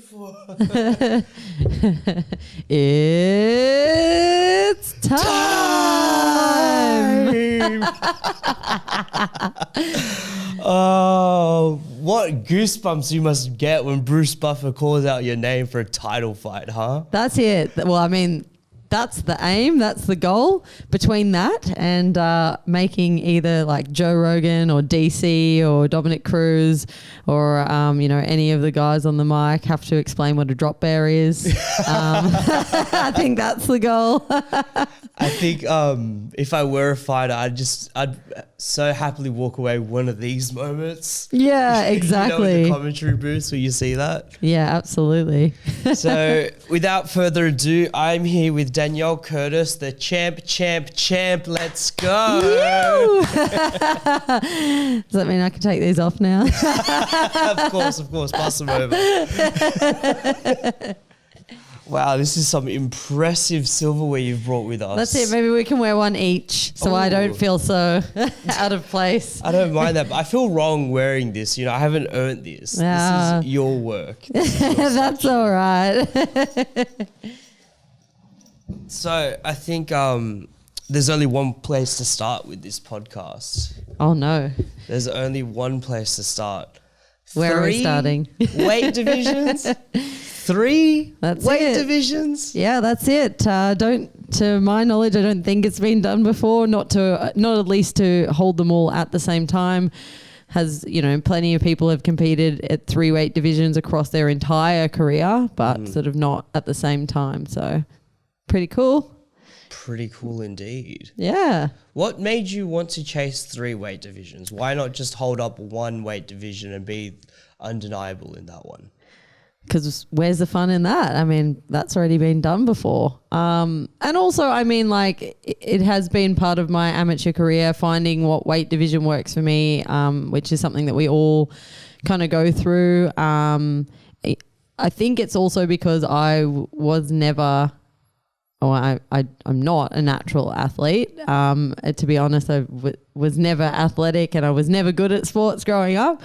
for? It's time. Oh, what goosebumps you must get when Bruce Buffer calls out your name for a title fight, huh? That's it. Well, I mean, that's the aim. That's the goal. Between that and making either like Joe Rogan or DC or Dominic Cruz or, any of the guys on the mic have to explain what a drop bear is. I think that's the goal. I think if I were a fighter, I'd so happily walk away with one of these moments. Yeah, exactly. In the commentary booth where you see that. Yeah, absolutely. So without further ado, I'm here with Danielle Curtis, the champ. Let's go. Does that mean I can take these off now? Of course. Pass them over. Wow, this is some impressive silverware you've brought with us. That's it. Maybe we can wear one each so I don't feel so out of place. I don't mind that, but I feel wrong wearing this. I haven't earned this. This is your work. That's all right. So I think there's only one place to start with this podcast. Oh, no. There's only one place to start. Where are we starting? Weight divisions. 3 that's weight divisions. Yeah, that's it. To my knowledge, I don't think it's been done before. Not at least to hold them all at the same time. Has plenty of people have competed at 3 weight divisions across their entire career, but sort of not at the same time. So pretty cool. Pretty cool indeed. Yeah. What made you want to chase 3 weight divisions? Why not just hold up 1 weight division and be undeniable in that one? Because where's the fun in that? I mean, that's already been done before. And also, I mean, like, it has been part of my amateur career, finding what weight division works for me, which is something that we all kind of go through. I think it's also because I was never... I'm not a natural athlete. To be honest, I was never athletic and I was never good at sports growing up.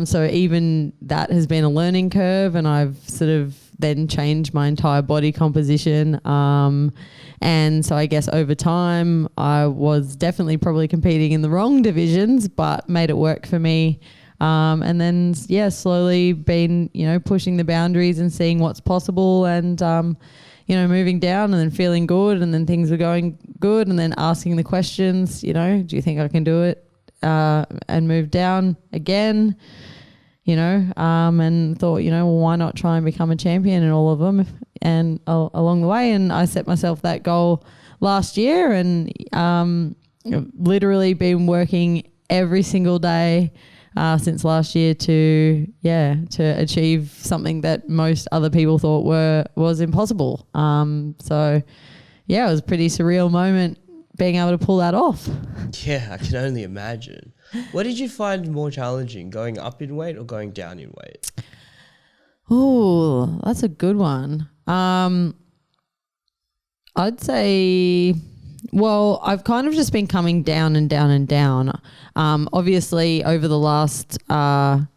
So even that has been a learning curve, and I've sort of then changed my entire body composition. And so I guess over time I was definitely probably competing in the wrong divisions, but made it work for me. And then, slowly been, pushing the boundaries and seeing what's possible and, moving down and then feeling good, and then things were going good, and then asking the questions, do you think I can do it? And move down again, and thought, why not try and become a champion in all of them and along the way. And I set myself that goal last year and literally been working every single day since last year to achieve something that most other people thought was impossible. So it was a pretty surreal moment being able to pull that off. Yeah, I can only imagine. What did you find more challenging, going up in weight or going down in weight? Oh, that's a good one. I'd say... Well, I've kind of just been coming down and down and down. Obviously, over the last, 7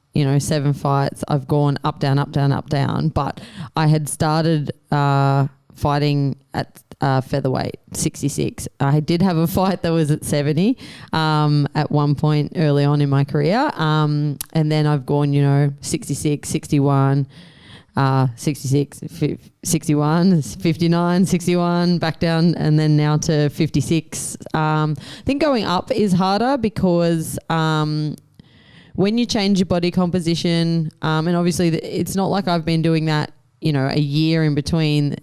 fights, I've gone up, down, up, down, up, down. But I had started fighting at featherweight, 66. I did have a fight that was at 70 at one point early on in my career. And then I've gone, 66, 61, 66, 61, 59, 61, back down, and then now to 56. I think going up is harder because when you change your body composition, and obviously it's not like I've been doing that, a year in between.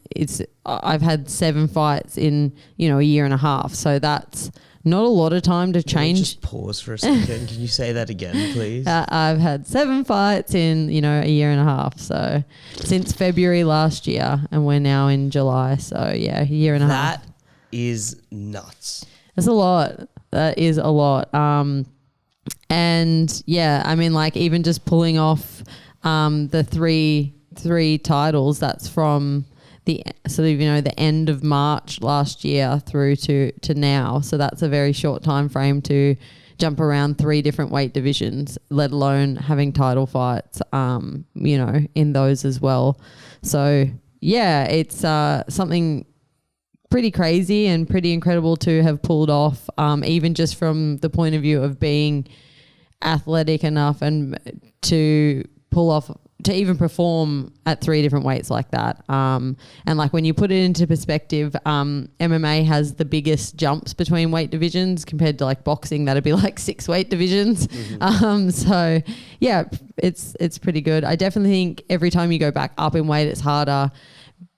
I've had 7 fights in, a year and a half. So that's not a lot of time to change. Just pause for a second. Can you say that again, please? I've had 7 fights in, a year and a half. So since February last year, and we're now in July. So a year and a half. That is nuts. That's a lot. That is a lot. And I mean, like, even just pulling off the three titles, that's from the sort of, the end of March last year through to now. So that's a very short time frame to jump around 3 different weight divisions, let alone having title fights, you know, in those as well. So yeah, it's something pretty crazy and pretty incredible to have pulled off, even just from the point of view of being athletic enough and to pull off, to even perform at 3 different weights like that. And like when you put it into perspective, MMA has the biggest jumps between weight divisions compared to like boxing. That'd be like 6 weight divisions. So yeah, it's pretty good. I definitely think every time you go back up in weight, it's harder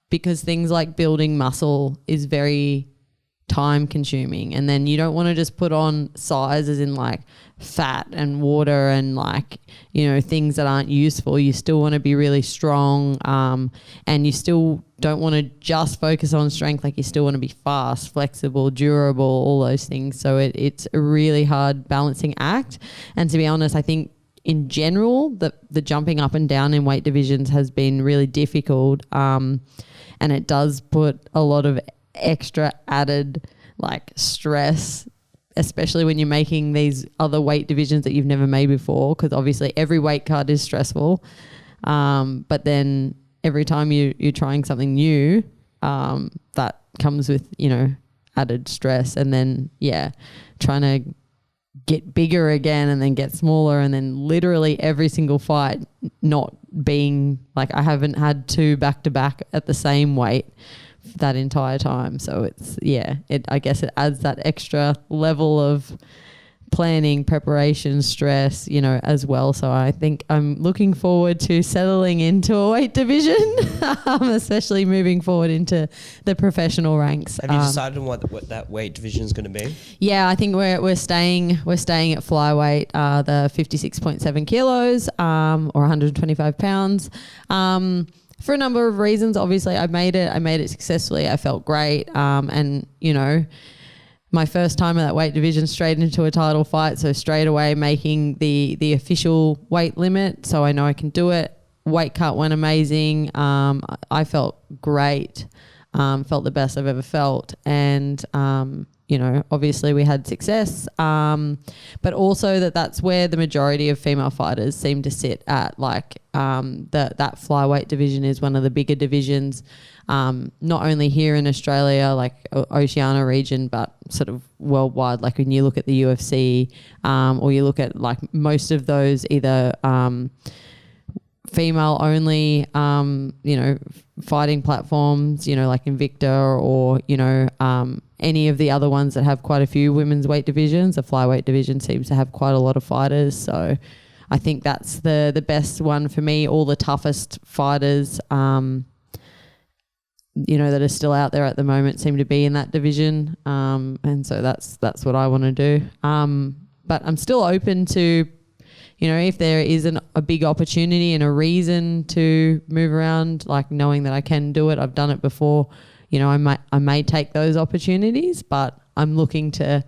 because things like building muscle is very time consuming, and then you don't want to just put on size as in like fat and water and like, you know, things that aren't useful. You still want to be really strong, and you still don't want to just focus on strength. Like you still want to be fast, flexible, durable, all those things. So it's a really hard balancing act. And to be honest, I think in general the jumping up and down in weight divisions has been really difficult, and it does put a lot of extra added like stress, especially when you're making these other weight divisions that you've never made before, because obviously every weight cut is stressful, but then every time you're trying something new, that comes with, you know, added stress. And then trying to get bigger again and then get smaller, and then literally every single fight not being like, I haven't had 2 back to back at the same weight that entire time. So it's I guess it adds that extra level of planning, preparation, stress, you know, as well. So I think I'm looking forward to settling into a weight division, especially moving forward into the professional ranks. Have you decided on what that weight division is going to be? Yeah, I think we're staying at flyweight, the 56.7 kilos, or 125 pounds. For a number of reasons. Obviously I made it successfully. I felt great. And you know, my first time in that weight division, straight into a title fight. So straight away making the official weight limit. So I know I can do it. Weight cut went amazing. I felt great. Felt the best I've ever felt. And, you know, obviously we had success, but also that's where the majority of female fighters seem to sit at. Like that flyweight division is one of the bigger divisions, not only here in Australia, like Oceania region, but sort of worldwide. Like when you look at the UFC, or you look at like most of those either female only, you know, fighting platforms, you know, like Invicta or, you know, any of the other ones that have quite a few women's weight divisions. The flyweight division seems to have quite a lot of fighters. So I think that's the best one for me. All the toughest fighters, you know, that are still out there at the moment seem to be in that division. And so that's what I want to do. But I'm still open to, you know, if there is a big opportunity and a reason to move around, like knowing that I can do it, I've done it before, you know, I may take those opportunities, but I'm looking to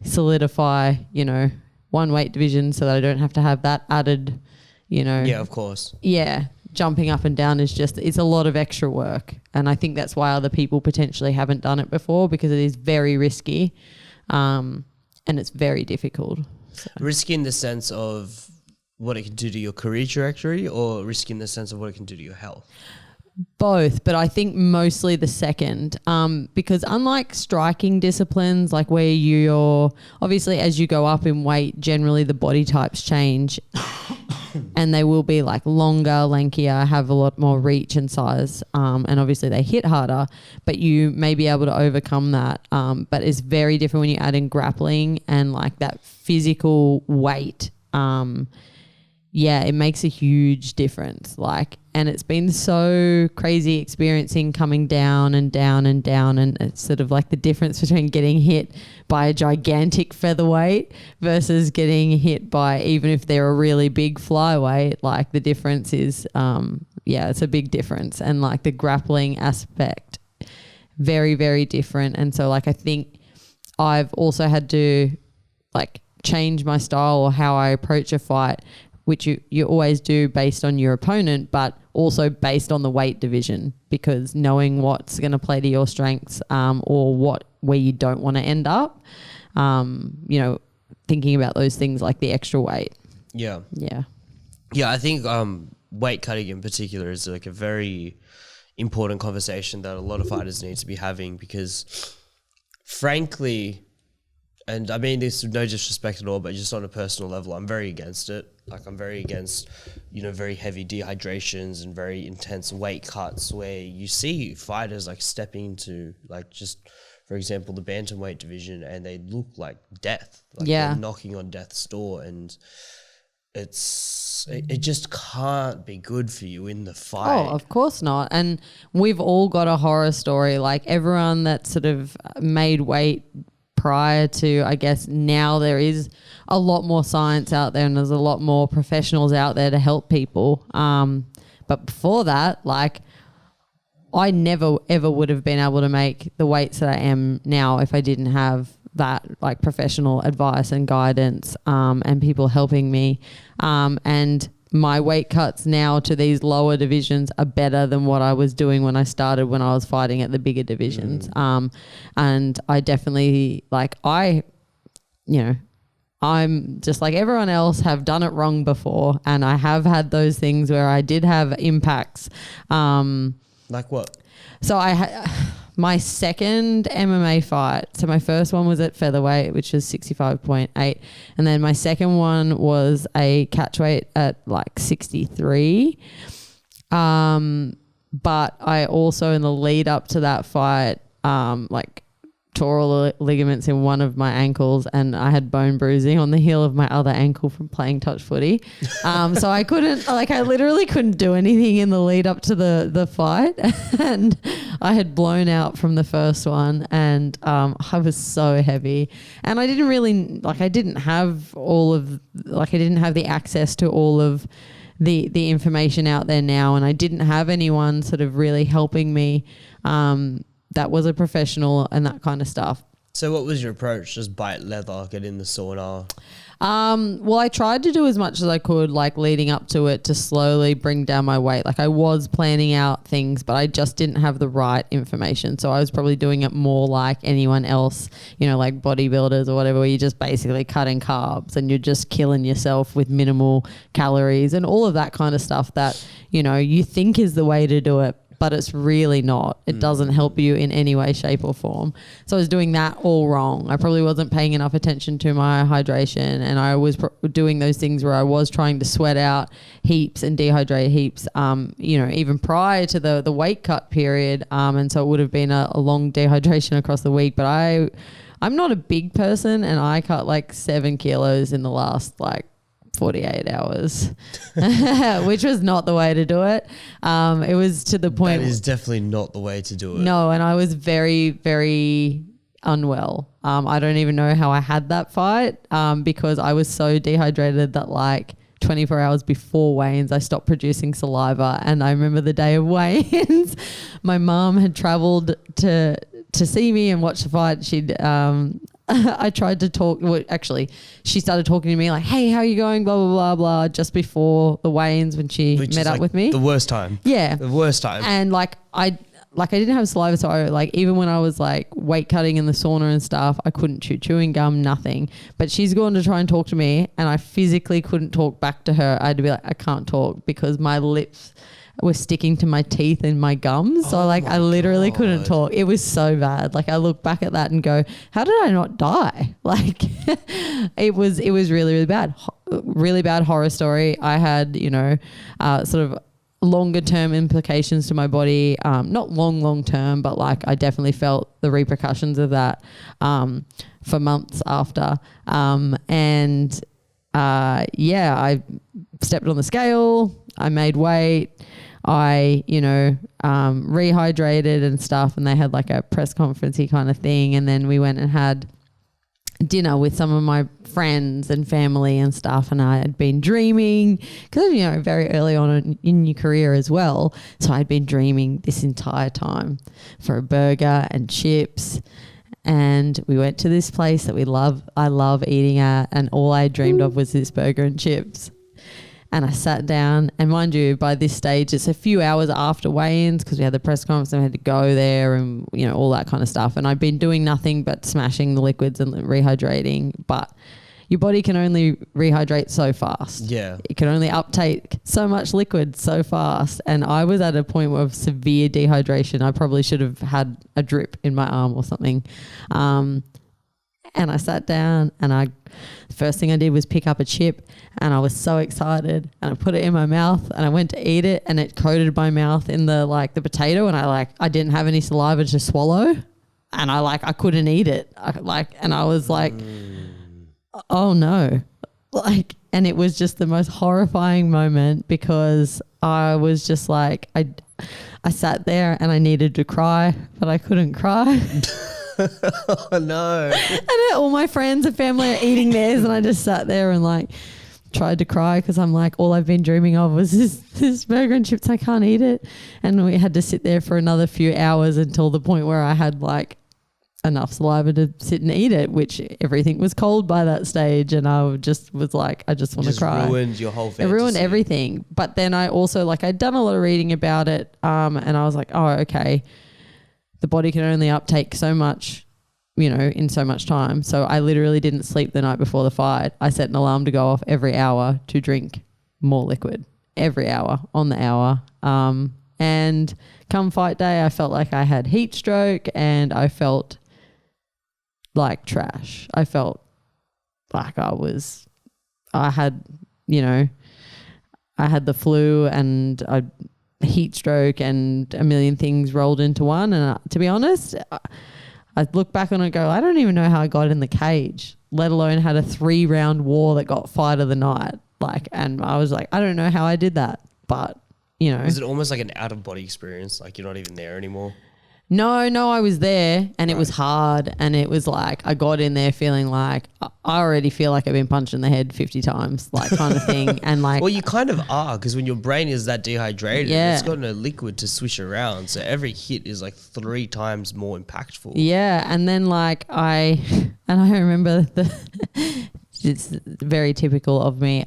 solidify, you know, one weight division so that I don't have to have that added, you know. Yeah, of course. Yeah. Jumping up and down it's a lot of extra work. And I think that's why other people potentially haven't done it before, because it is very risky, and it's very difficult. So. Risky in the sense of what it can do to your career trajectory, or risky in the sense of what it can do to your health? Both, but I think mostly the second, because unlike striking disciplines, like where you're obviously as you go up in weight, generally the body types change and they will be like longer, lankier, have a lot more reach and size, and obviously they hit harder, but you may be able to overcome that. But it's very different when you add in grappling and like that physical weight. It makes a huge difference. Like, and it's been so crazy experiencing coming down and down and down, and it's sort of like the difference between getting hit by a gigantic featherweight versus getting hit by, even if they're a really big flyweight, like the difference is, it's a big difference. And like the grappling aspect, very, very different. And so like, I think I've also had to like change my style or how I approach a fight, which you always do based on your opponent, but also based on the weight division, because knowing what's going to play to your strengths, or where you don't want to end up, you know, thinking about those things like the extra weight. Yeah. Yeah. Yeah, I think weight cutting in particular is like a very important conversation that a lot of fighters need to be having, because frankly, and I mean this with no disrespect at all, but just on a personal level, I'm very against it. Like, I'm very against, very heavy dehydrations and very intense weight cuts where you see fighters like stepping into like just, for example, the bantamweight division, and they look like death. Like they're knocking on death's door, and it just can't be good for you in the fight. Oh, of course not. And we've all got a horror story. Like, everyone that sort of made weight prior to, I guess now there is a lot more science out there and there's a lot more professionals out there to help people. But before that, like, I never ever would have been able to make the weights that I am now if I didn't have that like professional advice and guidance, and people helping me. And my weight cuts now to these lower divisions are better than what I was doing when I started, when I was fighting at the bigger divisions. And I definitely I'm just like everyone else, have done it wrong before. And I have had those things where I did have impacts. Like what? So my second MMA fight, so my first one was at featherweight, which was 65.8. And then my second one was a catchweight at like 63. But I also, in the lead up to that fight, tore all the ligaments in one of my ankles, and I had bone bruising on the heel of my other ankle from playing touch footy. So I couldn't, I literally couldn't do anything in the lead up to the fight. And I had blown out from the first one, and I was so heavy. And I didn't really, I didn't have the access to all of the information out there now, and I didn't have anyone sort of really helping me that was a professional and that kind of stuff. So what was your approach? Just bite leather, get in the sauna? Well, I tried to do as much as I could, like leading up to it, to slowly bring down my weight. Like, I was planning out things, but I just didn't have the right information. So I was probably doing it more like anyone else, like bodybuilders or whatever, where you're just basically cutting carbs and you're just killing yourself with minimal calories and all of that kind of stuff that, you think is the way to do it, but it's really not. It doesn't help you in any way, shape or form. So I was doing that all wrong. I probably wasn't paying enough attention to my hydration, and I was doing those things where I was trying to sweat out heaps and dehydrate heaps, even prior to the weight cut period. And so it would have been a long dehydration across the week. But I'm not a big person, and I cut like 7 kilos in the last 48 hours, which was not the way to do it. It was to the point. That is definitely not the way to do it. No, and I was very, very unwell. I don't even know how I had that fight, because I was so dehydrated that 24 hours before weigh-ins, I stopped producing saliva. And I remember the day of weigh-ins, my mom had traveled to see me and watch the fight. I tried to talk. Well, actually, she started talking to me like, "Hey, how are you going?" Blah blah blah blah. Just before the weigh-ins, when she met up with me, the worst time. Yeah, the worst time. And I didn't have saliva, so even when I was weight cutting in the sauna and stuff, I couldn't chew chewing gum, nothing. But she's going to try and talk to me, and I physically couldn't talk back to her. I had to be like, I can't talk, because my lips were sticking to my teeth and my gums. So I literally couldn't talk. It was so bad. I look back at that and go, how did I not die? It was really, really bad. Really bad horror story. I had, sort of longer term implications to my body. Not long term, but I definitely felt the repercussions of that for months after. I stepped on the scale. I made weight. I, rehydrated and stuff, and they had a press conference-y kind of thing. And then we went and had dinner with some of my friends and family and stuff. And I had been dreaming, because, very early on in your career as well. So I'd been dreaming this entire time for a burger and chips. And we went to this place that I love eating at, and all I dreamed of was this burger and chips. And I sat down, and mind you, by this stage, it's a few hours after weigh-ins, because we had the press conference and we had to go there and, all that kind of stuff. And I'd been doing nothing but smashing the liquids and rehydrating. But, your body can only rehydrate so fast. Yeah. It can only uptake so much liquid so fast. And I was at a point of severe dehydration. I probably should have had a drip in my arm or something. And I sat down and the first thing I did was pick up a chip, and I was so excited, and I put it in my mouth and I went to eat it, and it coated my mouth in the potato, and I didn't have any saliva to swallow, and I couldn't eat it. And I was like, oh no. And it was just the most horrifying moment, because I was just like, I sat there and I needed to cry, but I couldn't cry. Oh no. And all my friends and family are eating theirs, and I just sat there and tried to cry, because I'm like, all I've been dreaming of was this burger and chips. I can't eat it. And we had to sit there for another few hours until the point where I had enough saliva to sit and eat it, which everything was cold by that stage. And I just was like, I just want to cry. It ruined your whole fantasy. It ruined everything. But then I also I'd done a lot of reading about it. And I was like, oh, okay. The body can only uptake so much, in so much time. So I literally didn't sleep the night before the fight. I set an alarm to go off every hour to drink more liquid, every hour, on the hour. And come fight day, I felt like I had heat stroke, and I felt like trash. I felt like I had the flu and a heat stroke and a million things rolled into one. And to be honest, I look back on it and go, I don't even know how I got in the cage, let alone had a 3-round war that got fight of the night. And I was like, I don't know how I did that, but Is it almost like an out of body experience? Like you're not even there anymore? No, I was there, and it was hard, and it was I got in there feeling like I already feel like I've been punched in the head 50 times, kind of thing. And well, you kind of are, because when your brain is that dehydrated, Yeah. it's got no liquid to swish around. So every hit is 3 times more impactful. Yeah. And then I remember it's very typical of me.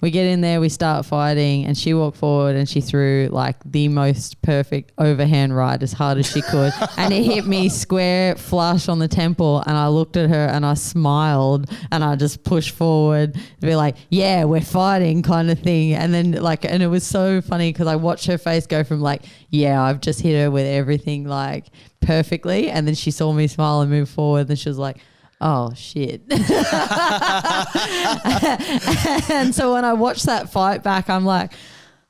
We get in there, we start fighting, and she walked forward and she threw the most perfect overhand right as hard as she could. And it hit me square flush on the temple. And I looked at her and I smiled, and I just pushed forward to be like, yeah, we're fighting, kind of thing. And then and it was so funny, because I watched her face go from yeah, I've just hit her with everything perfectly. And then she saw me smile and move forward, and she was like, oh shit. And so when I watch that fight back, I'm like,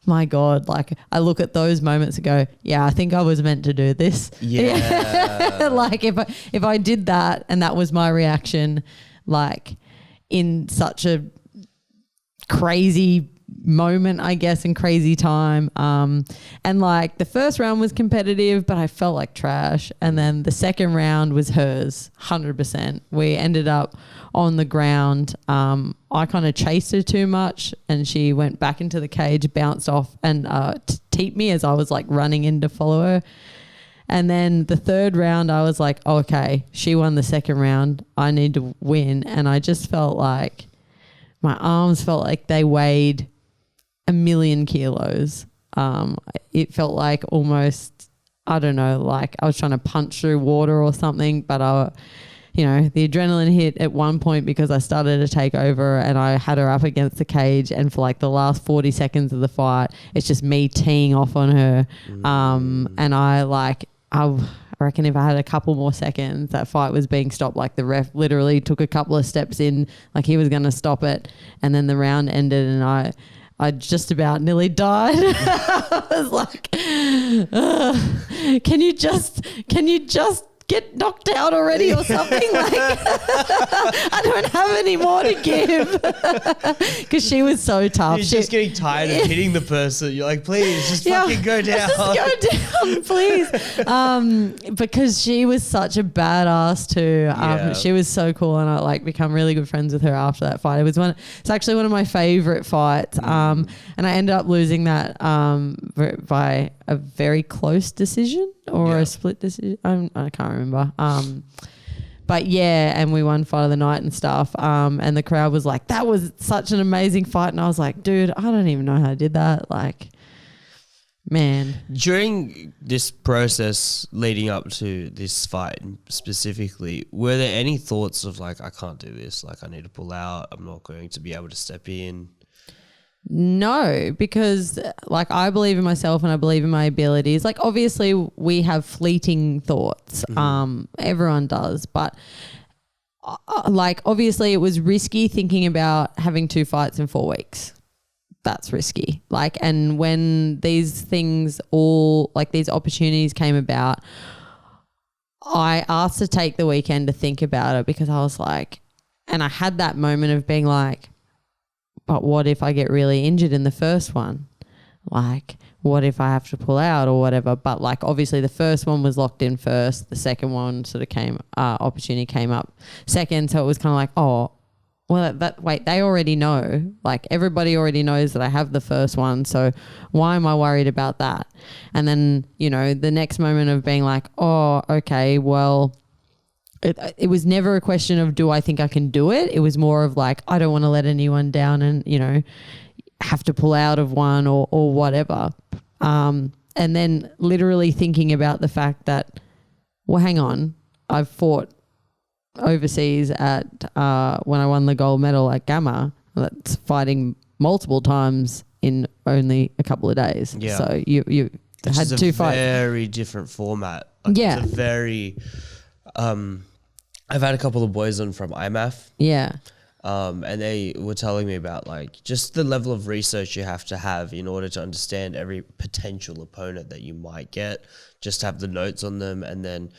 my God, I look at those moments and go, yeah, I think I was meant to do this. Yeah. If I did that and that was my reaction, in such a crazy moment, I guess, and crazy time. And the first round was competitive, but I felt like trash. And then the second round was hers, 100%. We ended up on the ground. I kind of chased her too much, and she went back into the cage, bounced off, and teeped me as I was running in to follow her. And then the third round, I was like, oh, okay, she won the second round. I need to win. And I just felt like my arms felt like they weighed 1,000,000 kilos. It felt like almost, I don't know, I was trying to punch through water or something, but the adrenaline hit at one point, because I started to take over and I had her up against the cage, and for the last 40 seconds of the fight, it's just me teeing off on her. And I reckon if I had a couple more seconds, that fight was being stopped. The ref literally took a couple of steps in, he was going to stop it. And then the round ended, and I just about nearly died. I was like, can you just get knocked out already or something? I don't have any more to give, because she was so tough. You're just getting tired of hitting the person. You're like, please, just fucking go down. Just go down, please. Because she was such a badass too. She was so cool, and I become really good friends with her after that fight. It's actually one of my favorite fights. And I ended up losing that by a very close decision or a split decision. I can't remember. But yeah, and we won fight of the night and stuff. And the crowd was like, that was such an amazing fight. And I was like, dude, I don't even know how I did that. Man. During this process leading up to this fight specifically, were there any thoughts of like, I can't do this, like I need to pull out, I'm not going to be able to step in? No, because like I believe in myself and I believe in my abilities. Like obviously we have fleeting thoughts. Everyone does, but like obviously it was risky thinking about having 2 fights in 4 weeks. That's risky. Like, and when these things all, like these opportunities came about, I asked to take the weekend to think about it because I was like, and I had that moment of being like, but what if I get really injured in the first one? Like, what if I have to pull out or whatever? But like, obviously the first one was locked in first. The second one sort of opportunity came up second. So it was kind of like, oh, well, they already know. Like everybody already knows that I have the first one. So why am I worried about that? And then, you know, the next moment of being like, oh, okay, well, it was never a question of do I think I can do it? It was more of like, I don't want to let anyone down and, you know, have to pull out of one or whatever. And then literally thinking about the fact that, well, hang on, I've fought overseas at when I won the gold medal at Gamma. That's fighting multiple times in only a couple of days. Yeah. So you had 2 fights. Very different format. Like Yeah. It's a very I've had a couple of boys on from IMAF. Yeah. And they were telling me about like just the level of research you have to have in order to understand every potential opponent that you might get. Just have the notes on them, and then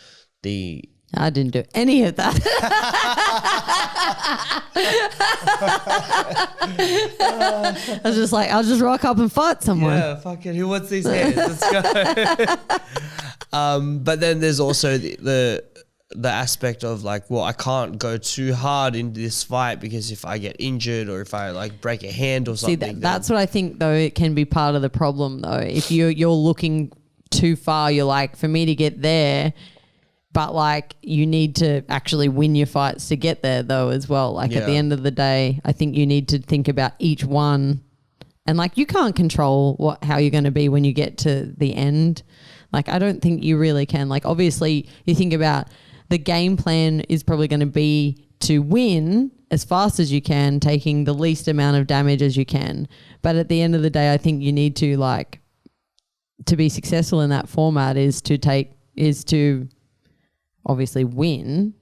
I didn't do any of that. I was just like, I'll just rock up and fight someone. Yeah, fuck it. Who wants these hands? Let's go. But then there's also the aspect of like, well, I can't go too hard into this fight because if I get injured or if I like break a hand or something. See, that's what I think though. It can be part of the problem though. If you're looking too far, you're like, for me to get there. But like you need to actually win your fights to get there though as well. Like at the end of the day, I think you need to think about each one, and like you can't control how you're going to be when you get to the end. Like I don't think you really can. Like obviously you think about the game plan is probably going to be to win as fast as you can, taking the least amount of damage as you can. But at the end of the day, I think you need to like to be successful in that format is to obviously win,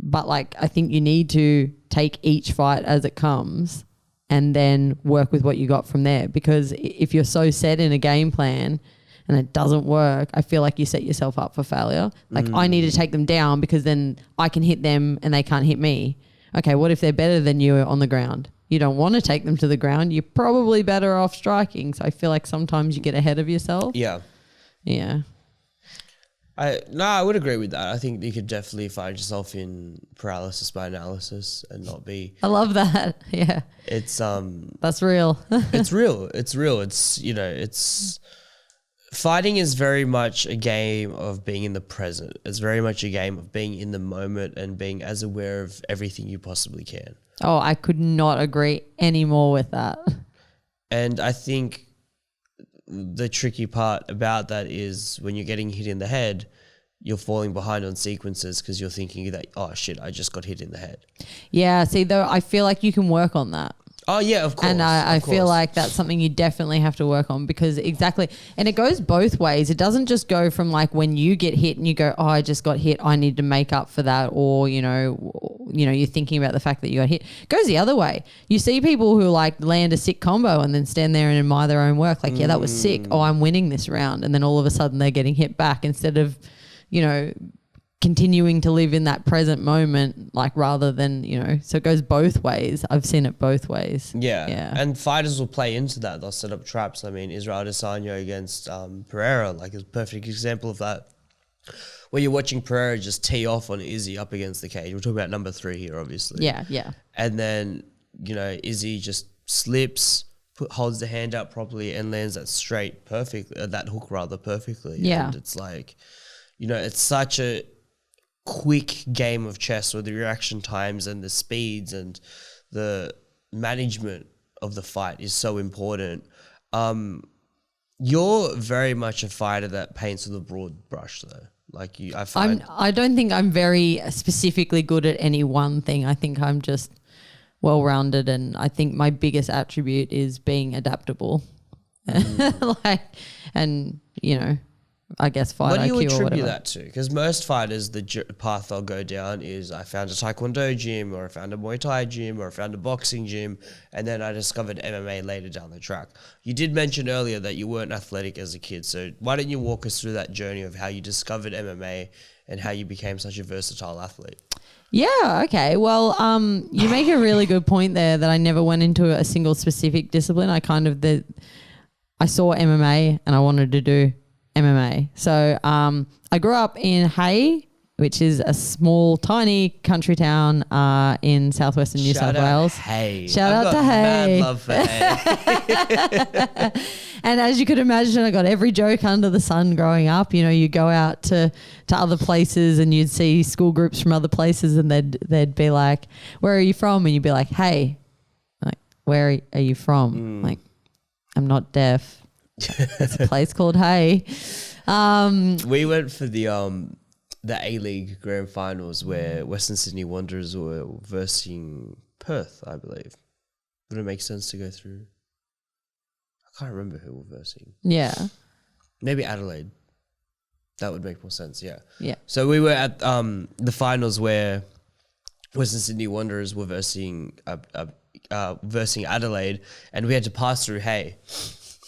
but like I think you need to take each fight as it comes and then work with what you got from there, because if you're so set in a game plan and it doesn't work, I feel like you set yourself up for failure. Like I need to take them down because then I can hit them and they can't hit me. Okay, what if they're better than you on the ground? You don't want to take them to the ground. You're probably better off striking. So I feel like sometimes you get ahead of yourself. Yeah. Yeah. I would agree with that. I think you could definitely find yourself in paralysis by analysis and not be. I love that. Yeah. It's that's real. It's real. It's real. It's, you know, it's fighting is very much a game of being in the present. It's very much a game of being in the moment and being as aware of everything you possibly can. Oh, I could not agree any more with that. And I think the tricky part about that is when you're getting hit in the head, you're falling behind on sequences because you're thinking that, oh shit, I just got hit in the head. Yeah, see, though, I feel like you can work on that. Oh yeah, of course. And I feel like that's something you definitely have to work on, because exactly, and it goes both ways. It doesn't just go from like when you get hit and you go, oh, I just got hit, I need to make up for that, or you're thinking about the fact that you got hit. It goes the other way. You see people who like land a sick combo and then stand there and admire their own work. Like, yeah, that was sick. Oh, I'm winning this round, and then all of a sudden they're getting hit back instead of, continuing to live in that present moment, like rather than, so it goes both ways. I've seen it both ways. Yeah. And fighters will play into that. They'll set up traps. I mean, Israel Adesanya against Pereira, like is a perfect example of that, where you're watching Pereira just tee off on Izzy up against the cage. We're talking about number 3 here, obviously. Yeah. And then, Izzy just slips, holds the hand out properly and lands that straight perfectly, that hook rather perfectly. Yeah. And it's like, it's such a quick game of chess with the reaction times and the speeds, and the management of the fight is so important. You're very much a fighter that paints with a broad brush, though. Like you, I find. I don't think I'm very specifically good at any one thing. I think I'm just well-rounded, and I think my biggest attribute is being adaptable. And I guess fight What do you IQ or attribute whatever. that to? Because most fighters, the path they'll go down is I found a Taekwondo gym, or I found a Muay Thai gym, or I found a boxing gym, and then I discovered MMA later down the track. You did mention earlier that you weren't athletic as a kid, so why don't you walk us through that journey of how you discovered MMA and how you became such a versatile athlete? Yeah, okay. Well, you make a really good point there that I never went into a single specific discipline. I saw MMA and I wanted to do MMA. So I grew up in Hay, which is a small, tiny country town in southwestern New South Wales. Hey, Shout out to Hay. Mad love for Hay. And as you could imagine, I got every joke under the sun growing up. You go out to other places and you'd see school groups from other places and they'd be like, "Where are you from?" And you'd be like, "Hey." Like, "Where are you from?" Like, "I'm not deaf. It's a place called Hay." We went for the A-League Grand Finals where Western Sydney Wanderers were versing Perth, I believe. Would it make sense to go through? I can't remember who were versing. Yeah. Maybe Adelaide. That would make more sense, yeah. Yeah. So we were at the finals where Western Sydney Wanderers were versing Adelaide, and we had to pass through Hay.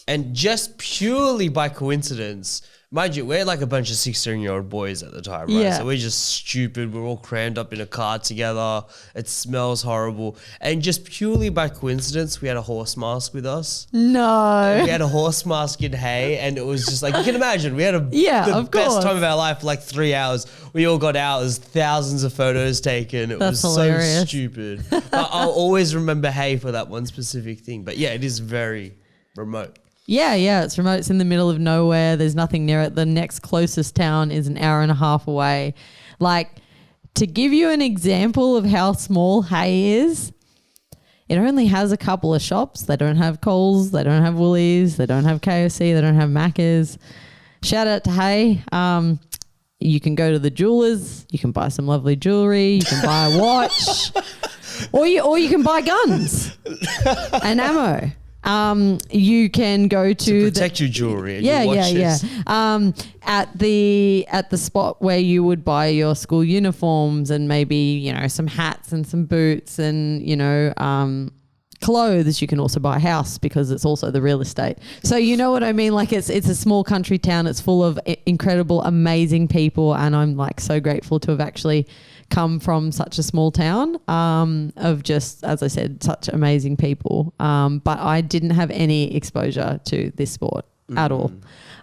And just purely by coincidence, mind you, we're like a bunch of 16-year-old boys at the time, right? Yeah. So we're just stupid. We're all crammed up in a car together. It smells horrible. And just purely by coincidence, we had a horse mask with us. No. We had a horse mask in Hay, and it was just like, you can imagine, we had the of best course. time of our life for like 3 hours. We all got out. There's thousands of photos taken. It That's was hilarious. so stupid. But I'll always remember Hay for that one specific thing. But yeah, it is very remote. Yeah, it's remote. It's in the middle of nowhere. There's nothing near it. The next closest town is an hour and a half away. Like, to give you an example of how small Hay is, it only has a couple of shops. They don't have Coles. They don't have Woolies. They don't have KFC. They don't have Macca's. Shout out to Hay. You can go to the jewelers. You can buy some lovely jewelry. You can buy a watch. or you can buy guns and ammo. You can go to protect your jewelry and your your watches. At the spot where you would buy your school uniforms and maybe some hats and some boots and clothes. You can also buy a house because it's also the real estate. So you know what I mean? Like it's a small country town. It's full of incredible, amazing people, and I'm like so grateful to have actually come from such a small town of just, as I said, such amazing people. But I didn't have any exposure to this sport at all.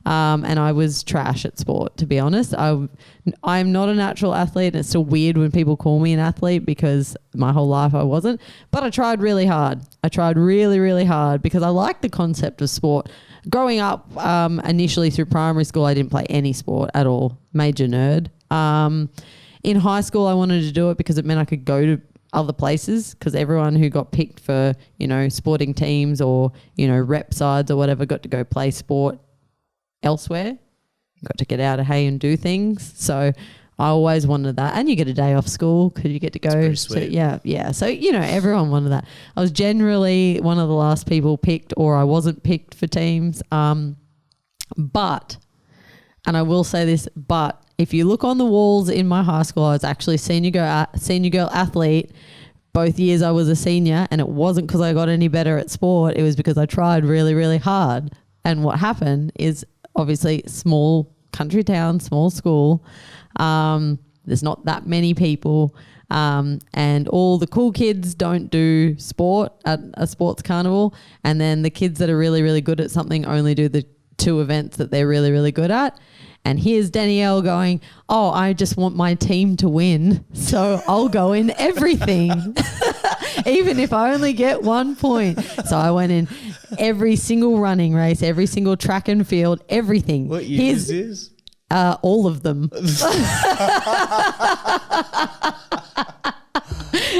And I was trash at sport, to be honest. I'm not a natural athlete, and it's still weird when people call me an athlete because my whole life I wasn't. But I tried really hard. I tried really, really hard because I like the concept of sport. Growing up, initially through primary school, I didn't play any sport at all. Major nerd. In high school, I wanted to do it because it meant I could go to other places, because everyone who got picked for, sporting teams or, rep sides or whatever got to go play sport elsewhere, got to get out of Hay and do things. So I always wanted that. And you get a day off school because you get to go. Yeah. So, everyone wanted that. I was generally one of the last people picked, or I wasn't picked for teams. But, and I will say this, but if you look on the walls in my high school, I was actually senior girl athlete. Both years I was a senior, and it wasn't because I got any better at sport. It was because I tried really, really hard. And what happened is, obviously, small country town, small school. There's not that many people. And all the cool kids don't do sport at a sports carnival. And then the kids that are really, really good at something only do the 2 events that they're really, really good at. And here's Danielle going, "Oh, I just want my team to win, so I'll go in everything, even if I only get 1 point." So I went in every single running race, every single track and field, everything. What year is this? All of them. Oh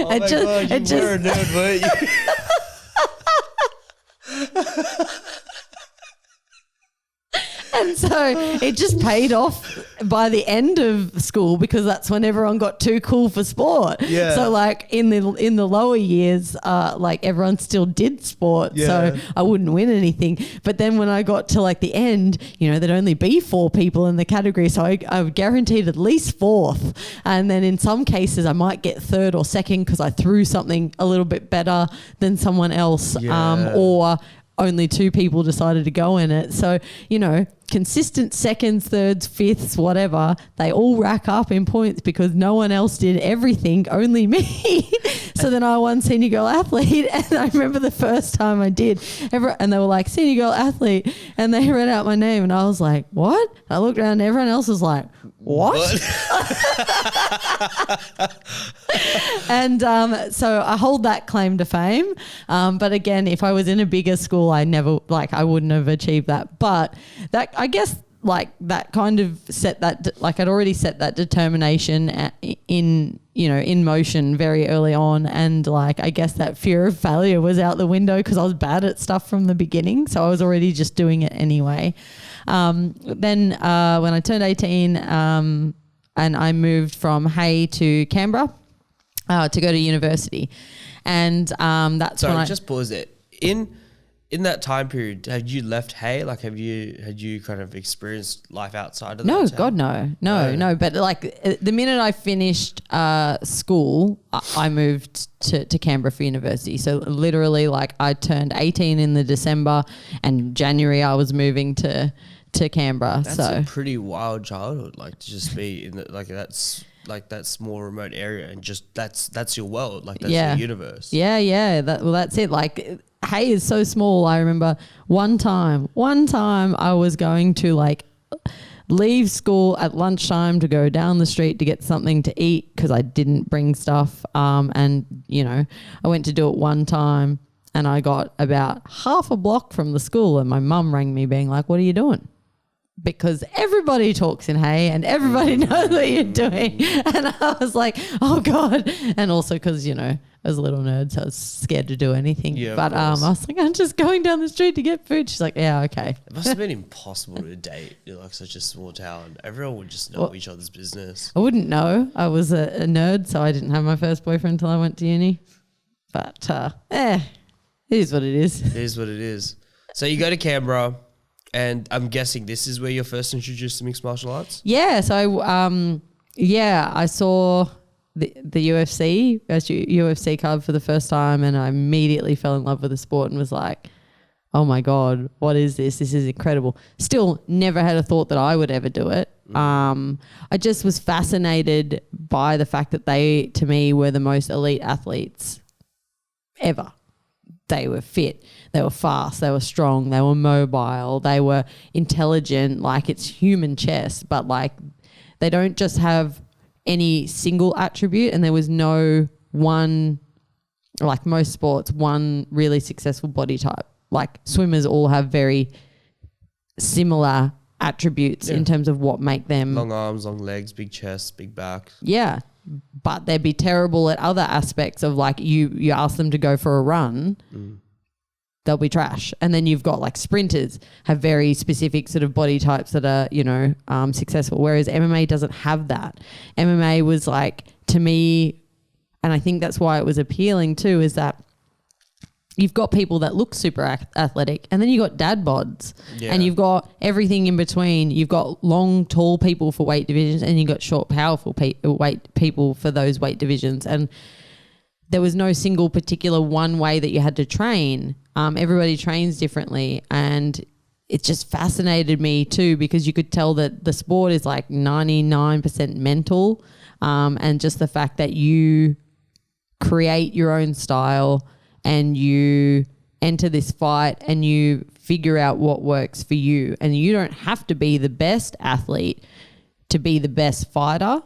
my God, you were a nerd, weren't you? And so it just paid off by the end of school because that's when everyone got too cool for sport. Yeah. So like in the lower years, like everyone still did sport. Yeah. So I wouldn't win anything. But then when I got to like the end, you know, there'd only be 4 people in the category. So I guaranteed at least 4th. And then in some cases I might get 3rd or 2nd because I threw something a little bit better than someone else. Yeah. Or only 2 people decided to go in it. So, you know, consistent 2nds, 3rds, 5ths, whatever, they all rack up in points because no one else did everything, only me. So then I won senior girl athlete. And I remember the first time I did, and they were like, senior girl athlete. And they read out my name and I was like, what? I looked around and everyone else was like, what? And so I hold that claim to fame. But again, if I was in a bigger school, I wouldn't have achieved that. But that, I guess, like that kind of set that, like I'd already set that determination in motion very early on. And like, I guess that fear of failure was out the window because I was bad at stuff from the beginning. So I was already just doing it anyway. Then when I turned 18 and I moved from Hay to Canberra to go to university. And that's Sorry, when just pause it. In that time period, had you left Hay? Like, had you kind of experienced life outside of that? No, God, no. But like the minute I finished school, I moved to Canberra for university. So literally, like I turned 18 in the December, and January I was moving to Canberra. That's a pretty wild childhood, like to just be in that small remote area, and just that's your world, like that's your universe. Yeah. That's it. Like Hay is so small. I remember one time I was going to like leave school at lunchtime to go down the street to get something to eat because I didn't bring stuff. And you know, I went to do it one time and I got about half a block from the school and my mum rang me being like, "What are you doing?" Because everybody talks in Hay and everybody knows what you're doing. And I was like, oh God. And also because, you know, as a little nerd, so I was scared to do anything. Yeah, but I was like, I'm just going down the street to get food. She's like, yeah, okay. It must have been impossible to date in like such a small town. Everyone would just know each other's business. I wouldn't know. I was a nerd, so I didn't have my first boyfriend until I went to uni. But it is what it is. It is what it is. So you go to Canberra. And I'm guessing this is where you're first introduced to mixed martial arts? Yeah. So, I saw the UFC, UFC card for the first time, and I immediately fell in love with the sport and was like, oh my God, what is this? This is incredible. Still never had a thought that I would ever do it. I just was fascinated by the fact that they, to me, were the most elite athletes ever. They were fit, they were fast, they were strong, they were mobile, they were intelligent, like it's human chess, but like they don't just have any single attribute, and there was no one, like most sports, one really successful body type. Like swimmers all have very similar attributes in terms of what make them. Long arms, long legs, big chest, big back. Yeah. But they'd be terrible at other aspects of like you ask them to go for a run, they'll be trash. And then you've got like sprinters have very specific sort of body types that are, you know, successful. Whereas MMA doesn't have that. MMA was like, to me, and I think that's why it was appealing too, is that you've got people that look super athletic, and then you've got dad bods, and you've got everything in between. You've got long, tall people for weight divisions, and you've got short, powerful people for those weight divisions. And there was no single particular one way that you had to train. Everybody trains differently, and it just fascinated me too, because you could tell that the sport is like 99% mental, and just the fact that you create your own style and you enter this fight and you figure out what works for you. And you don't have to be the best athlete to be the best fighter.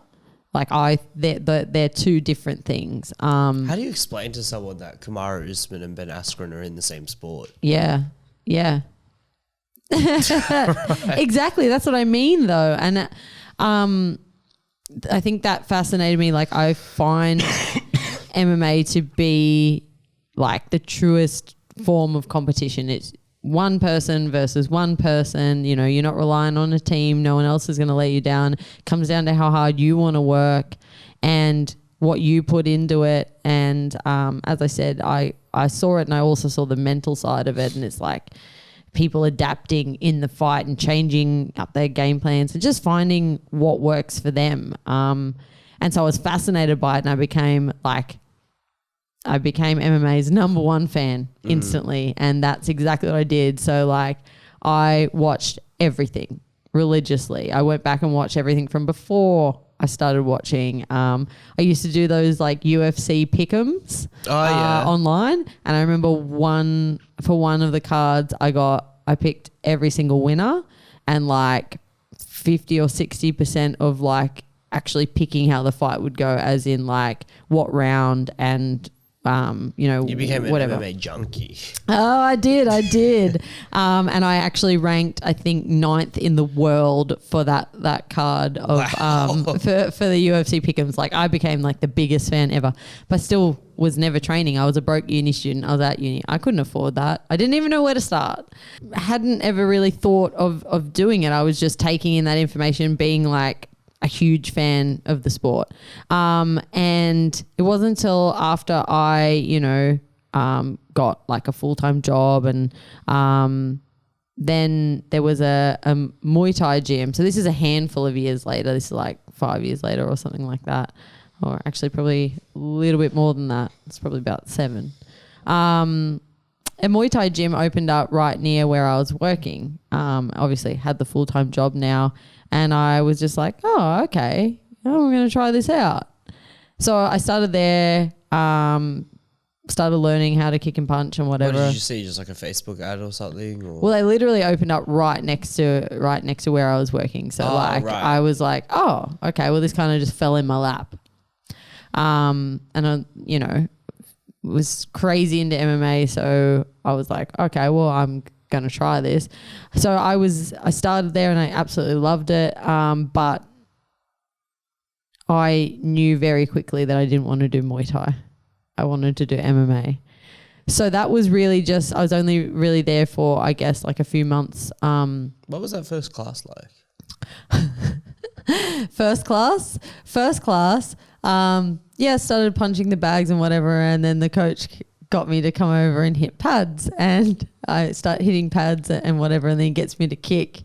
Like they're two different things. How do you explain to someone that Kamaru Usman and Ben Askren are in the same sport? Yeah. Exactly. That's what I mean though. And I think that fascinated me. Like I find MMA to be like the truest form of competition. one person versus one person. You know, you're not relying on a team. No one else is going to let you down. It comes down to how hard you want to work and what you put into it. And as I said, I saw it, and I also saw the mental side of it. And it's like people adapting in the fight and changing up their game plans and just finding what works for them. And so I was fascinated by it, and I became MMA's number one fan instantly. And that's exactly what I did. So like I watched everything religiously. I went back and watched everything from before I started watching. I used to do those like UFC pick'ems online. And I remember for one of the cards I picked every single winner, and like 50 or 60% of like actually picking how the fight would go, as in like what round and you became whatever. an MMA junkie. Oh, I did. And I actually ranked, I think, 9th in the world for that card of for the UFC pick'ems. Like I became like the biggest fan ever, but still was never training. I was a broke uni student. I was at uni. I couldn't afford that. I didn't even know where to start. Hadn't ever really thought of doing it. I was just taking in that information, being like a huge fan of the sport. And it wasn't until after I, got like a full-time job, and then there was a Muay Thai gym. So this is a handful of years later. This is like 5 years later or something like that. Or actually probably a little bit more than that. It's probably about 7. A Muay Thai gym opened up right near where I was working. Obviously had the full-time job now, and I was just like, oh, okay, I'm going to try this out. So I started there, started learning how to kick and punch and whatever. What did you see? Just like a Facebook ad or something? Or? Well, they literally opened up right next to where I was working. So I was like, oh, okay, well, this kind of just fell in my lap. And I, was crazy into MMA. So I was like, okay, well, I'm going to try this. So I started there, and I absolutely loved it. But I knew very quickly that I didn't want to do Muay Thai. I wanted to do MMA. So that was really just, I was only really there for, I guess, like a few months. What was that first class like? First class. Started punching the bags and whatever, and then the coach got me to come over and hit pads, and I start hitting pads and whatever, and then he gets me to kick,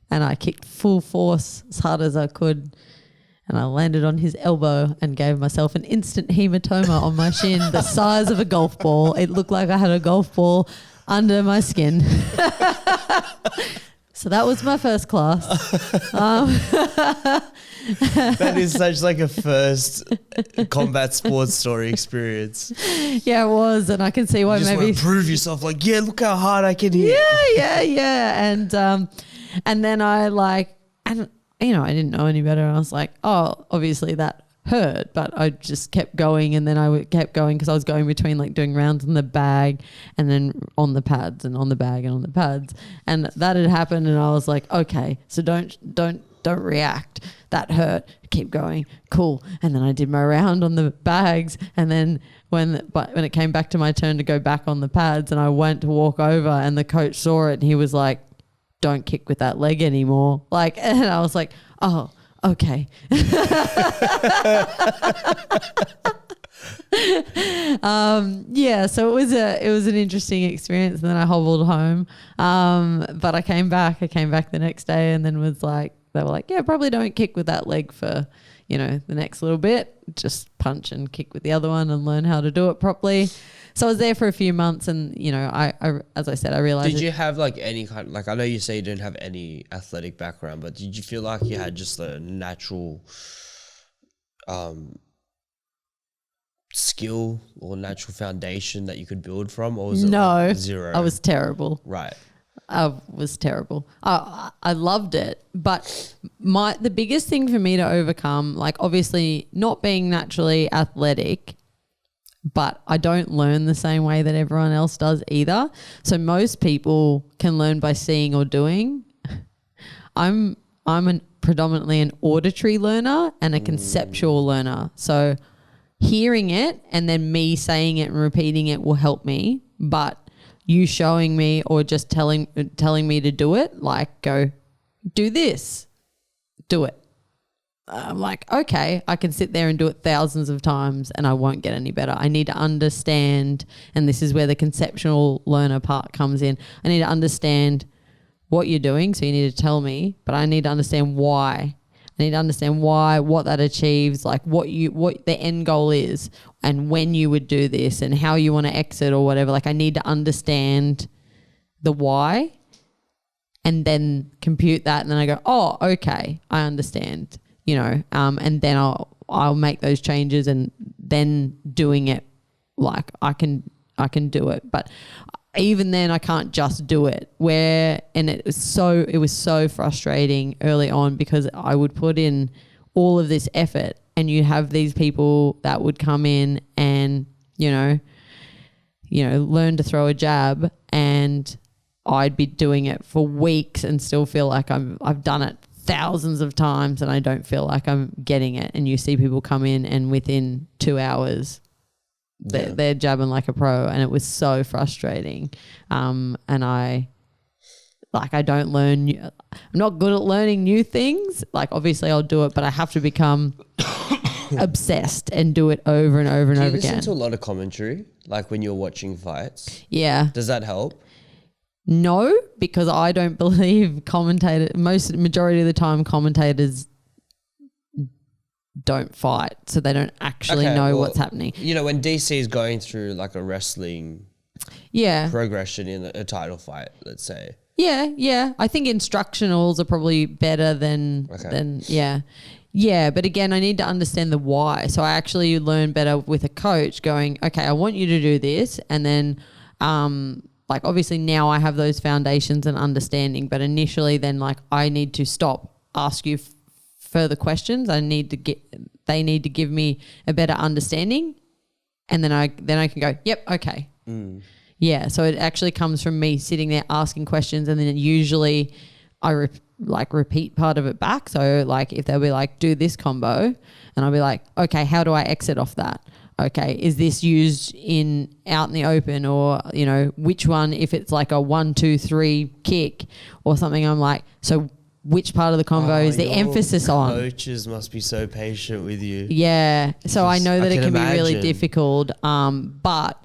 and I kicked full force as hard as I could, and I landed on his elbow and gave myself an instant hematoma on my shin the size of a golf ball. It looked like I had a golf ball under my skin. So that was my first class. That is such like a first combat sports story experience. Yeah, it was, and I can see why. You just maybe want to prove yourself. Like, yeah, look how hard I can hit. Yeah. And then I I didn't know any better. And I was like, oh, obviously that hurt, but I just kept going, and then I kept going because I was going between like doing rounds in the bag and then on the pads and on the bag and on the pads, and that had happened, and I was like, okay, so don't react. That hurt. Keep going. Cool. And then I did my round on the bags, and then when it came back to my turn to go back on the pads, and I went to walk over, and the coach saw it, and he was like, "Don't kick with that leg anymore." Like, and I was like, "Oh, okay." So it was an interesting experience, and then I hobbled home. But I came back the next day, and then they were like, yeah, probably don't kick with that leg for, the next little bit. Just punch and kick with the other one and learn how to do it properly. So I was there for a few months, and I as I said, I realized. Did you have like any kind of, like, I know you say you didn't have any athletic background, but did you feel like you had just a natural skill or natural foundation that you could build from, or was it like zero? I was terrible. Right. I was terrible. I loved it, but the biggest thing for me to overcome, like obviously not being naturally athletic, but I don't learn the same way that everyone else does either. So most people can learn by seeing or doing. I'm predominantly an auditory learner and a conceptual learner. So hearing it and then me saying it and repeating it will help me, but you showing me or just telling me to do it, like go do this, do it. I'm like, okay, I can sit there and do it thousands of times and I won't get any better. I need to understand, and this is where the conceptual learner part comes in. I need to understand what you're doing, so you need to tell me, but I need to understand why. I need to understand why, what that achieves, like what the end goal is and when you would do this and how you want to exit or whatever. Like I need to understand the why and then compute that, and then I go, oh, okay, I understand. And then I'll make those changes, and then doing it, like I can do it. But even then I can't just do it. It was so frustrating early on because I would put in all of this effort and you have these people that would come in and, learn to throw a jab, and I'd be doing it for weeks and still feel like I've done it thousands of times and I don't feel like I'm getting it. And you see people come in and within 2 hours they're jabbing like a pro, and it was so frustrating. And I don't learn. I'm not good at learning new things. Like obviously I'll do it, but I have to become obsessed and do it over and over and over again. Do you listen to a lot of commentary, like when you're watching fights? Yeah. Does that help? No, because I don't believe majority of the time commentators don't fight, so they don't actually know what's happening. When DC is going through like a wrestling progression in a title fight, let's say. Yeah. I think instructionals are probably better than Yeah, but again, I need to understand the why. So I actually learn better with a coach going, okay, I want you to do this, and then like obviously now I have those foundations and understanding, but initially then like I need to stop, ask you further questions. They need to give me a better understanding, and then I can go, yep, okay. Yeah, so it actually comes from me sitting there asking questions, and then usually I repeat part of it back. So like if they'll be like, do this combo, and I'll be like, okay, how do I exit off that? Okay, is this used out in the open, or which one? If it's like a 1, 2, 3 kick or something, I'm like, so which part of the combo is the emphasis on? Coaches must be so patient with you. Yeah, so I know that it can be really difficult. But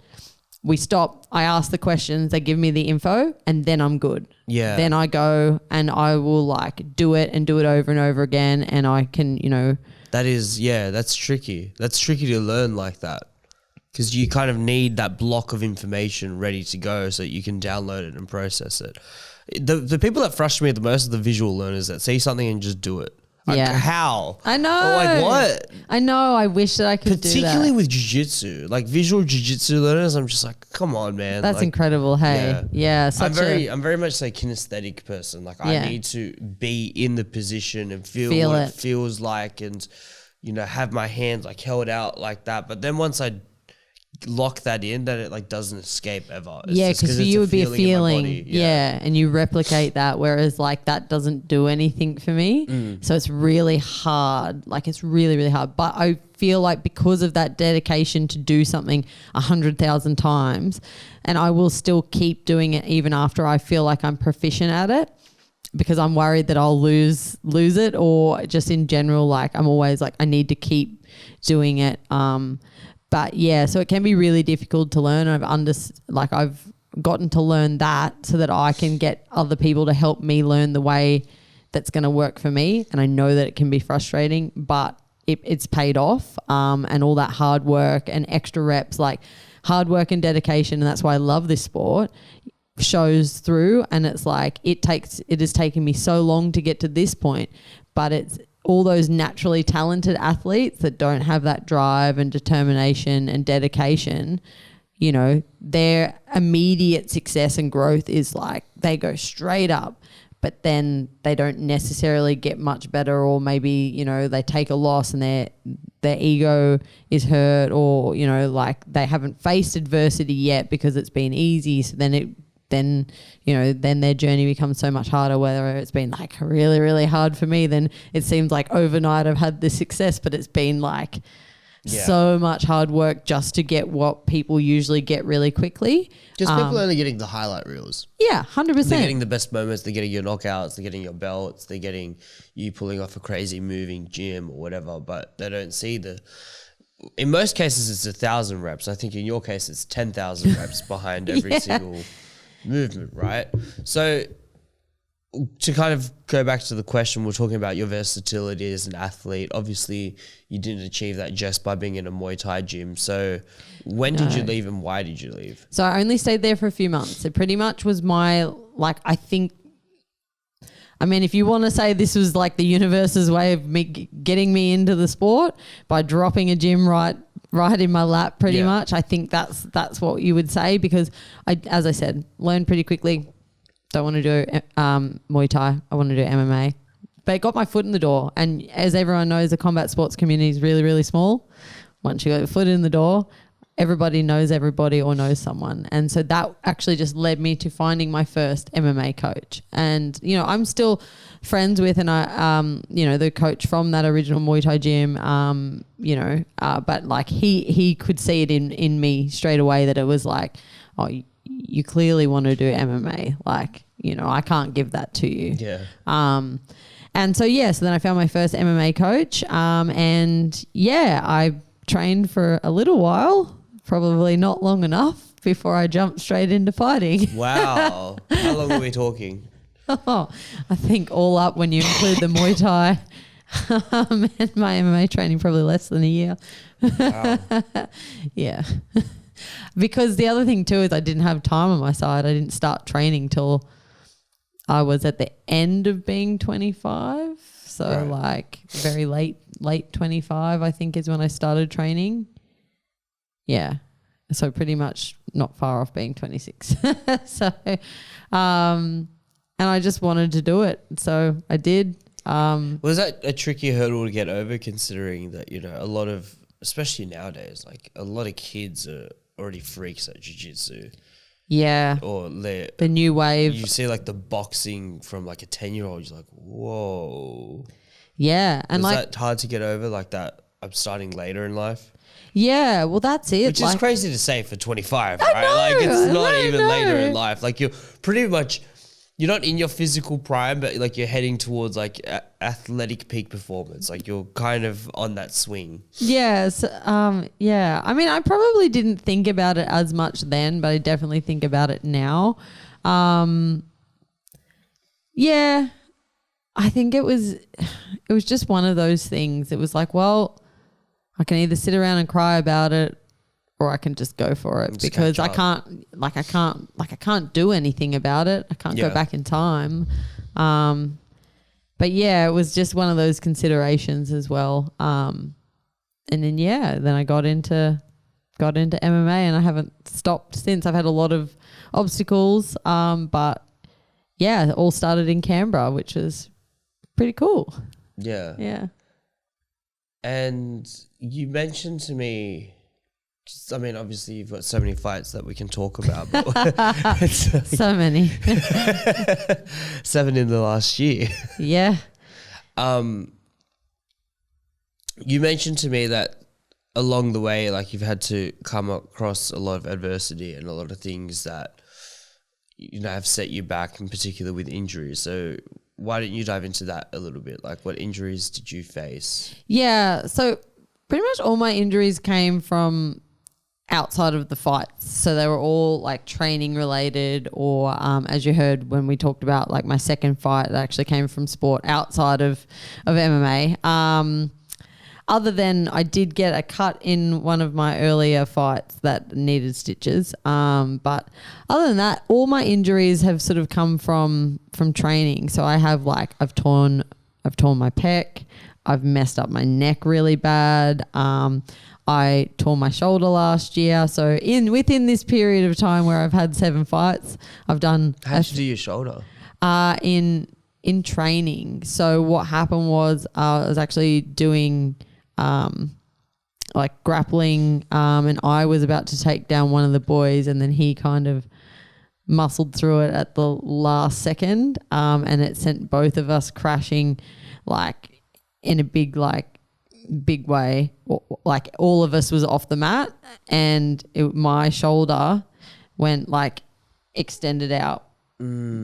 we stop. I ask the questions. They give me the info, and then I'm good. Yeah. Then I go and I will like do it and do it over and over again, and I can That's tricky. That's tricky to learn like that, because you kind of need that block of information ready to go so that you can download it and process it. The people that frustrate me the most are the visual learners that see something and just do it. Like, how? I know. Like what? I know. I wish that I could do that. Particularly with jiu-jitsu. Like visual jiu-jitsu learners, I'm just like, come on, man. That's incredible. Hey. Yeah. I'm very much like kinesthetic person. Like I need to be in the position and feel what it feels like, and have my hands like held out like that. But then once I lock that in, that it like doesn't escape ever. It's because for you would be a feeling, and you replicate that, whereas like that doesn't do anything for me. So it's really hard. Like it's really, really hard. But I feel like because of that dedication to do something 100,000 times, and I will still keep doing it even after I feel like I'm proficient at it, because I'm worried that I'll lose it, or just in general, like I'm always like I need to keep doing it. But yeah, so it can be really difficult to learn. I've gotten to learn that so that I can get other people to help me learn the way that's going to work for me. And I know that it can be frustrating, but it's paid off. And all that hard work and extra reps, like hard work and dedication, and that's why I love this sport, shows through. And it's like it has taken me so long to get to this point, but it's all those naturally talented athletes that don't have that drive and determination and dedication, their immediate success and growth is like they go straight up, but then they don't necessarily get much better, or maybe, they take a loss and their ego is hurt, or, like they haven't faced adversity yet because it's been easy. So then their journey becomes so much harder. Whether it's been like really, really hard for me, then it seems like overnight I've had this success, but it's been like so much hard work just to get what people usually get really quickly. Because people are only getting the highlight reels. Yeah, 100%. They're getting the best moments. They're getting your knockouts. They're getting your belts. They're getting you pulling off a crazy moving gym or whatever. But they don't see in most cases, it's 1,000 reps. I think in your case, it's 10,000 reps behind every single movement, right? So to kind of go back to the question, we're talking about your versatility as an athlete. Obviously, you didn't achieve that just by being in a Muay Thai gym. So when did you leave and why did you leave? So I only stayed there for a few months. It pretty much was if you want to say this was like the universe's way of getting me into the sport by dropping a gym right in my lap pretty much, I think that's what you would say, because as I said, learned pretty quickly. Don't want to do Muay Thai. I want to do MMA. But it got my foot in the door. And as everyone knows, the combat sports community is really, really small. Once you got your foot in the door, everybody knows everybody or knows someone. And so that actually just led me to finding my first MMA coach. And, I'm still friends with the coach from that original Muay Thai gym, but like he could see it in me straight away that it was like, oh, you clearly want to do MMA. Like, I can't give that to you. Yeah. And so then I found my first MMA coach. I trained for a little while, probably not long enough before I jumped straight into fighting. Wow. How long are we talking? I think all up, when you include the Muay Thai and my MMA training, probably less than a year. Wow. Yeah. Because the other thing too is I didn't have time on my side. I didn't start training till I was at the end of being 25. So like very late 25, I think, is when I started training. Yeah. So pretty much not far off being 26. So, and I just wanted to do it. So I did. Was that a tricky hurdle to get over, considering that, a lot of, especially nowadays, like a lot of kids are already freaks at jiu-jitsu. Yeah. Or the new wave. You see like the boxing from like a 10-year-old, you're like, whoa. Yeah. And was that hard to get over, like that I'm starting later in life? Yeah, well that's it. Which is crazy to say for 25, right? Like it's not even later in life. Like you're pretty much, you're not in your physical prime, but like you're heading towards like athletic peak performance. Like you're kind of on that swing. Yes. Yeah. I mean, I probably didn't think about it as much then, but I definitely think about it now. Yeah. I think it was just one of those things. It was like, well, I can either sit around and cry about it, or I can just go for it, because I can't do anything about it. I can't go back in time. But yeah, it was just one of those considerations as well. And then I got into MMA, and I haven't stopped since. I've had a lot of obstacles, but yeah, it all started in Canberra, which is pretty cool. Yeah. Yeah. And you mentioned to me, obviously you've got so many fights that we can talk about. But like so many. 7 in the last year. Yeah. You mentioned to me that along the way, like you've had to come across a lot of adversity and a lot of things that, have set you back, in particular with injuries. So why don't you dive into that a little bit? Like what injuries did you face? Yeah. So pretty much all my injuries came from outside of the fights. So they were all like training related, or as you heard when we talked about like my second fight, that actually came from sport outside of MMA. Other than I did get a cut in one of my earlier fights that needed stitches. But other than that, all my injuries have sort of come from training. So I have I've torn my pec. I've messed up my neck really bad. I tore my shoulder last year. So within this period of time where I've had 7 fights, I've done. How'd you do your shoulder? In training. So what happened was I was actually doing grappling, and I was about to take down one of the boys, and then he kind of muscled through it at the last second, and it sent both of us crashing in a big big way. Like all of us was off the mat, and my shoulder went like extended out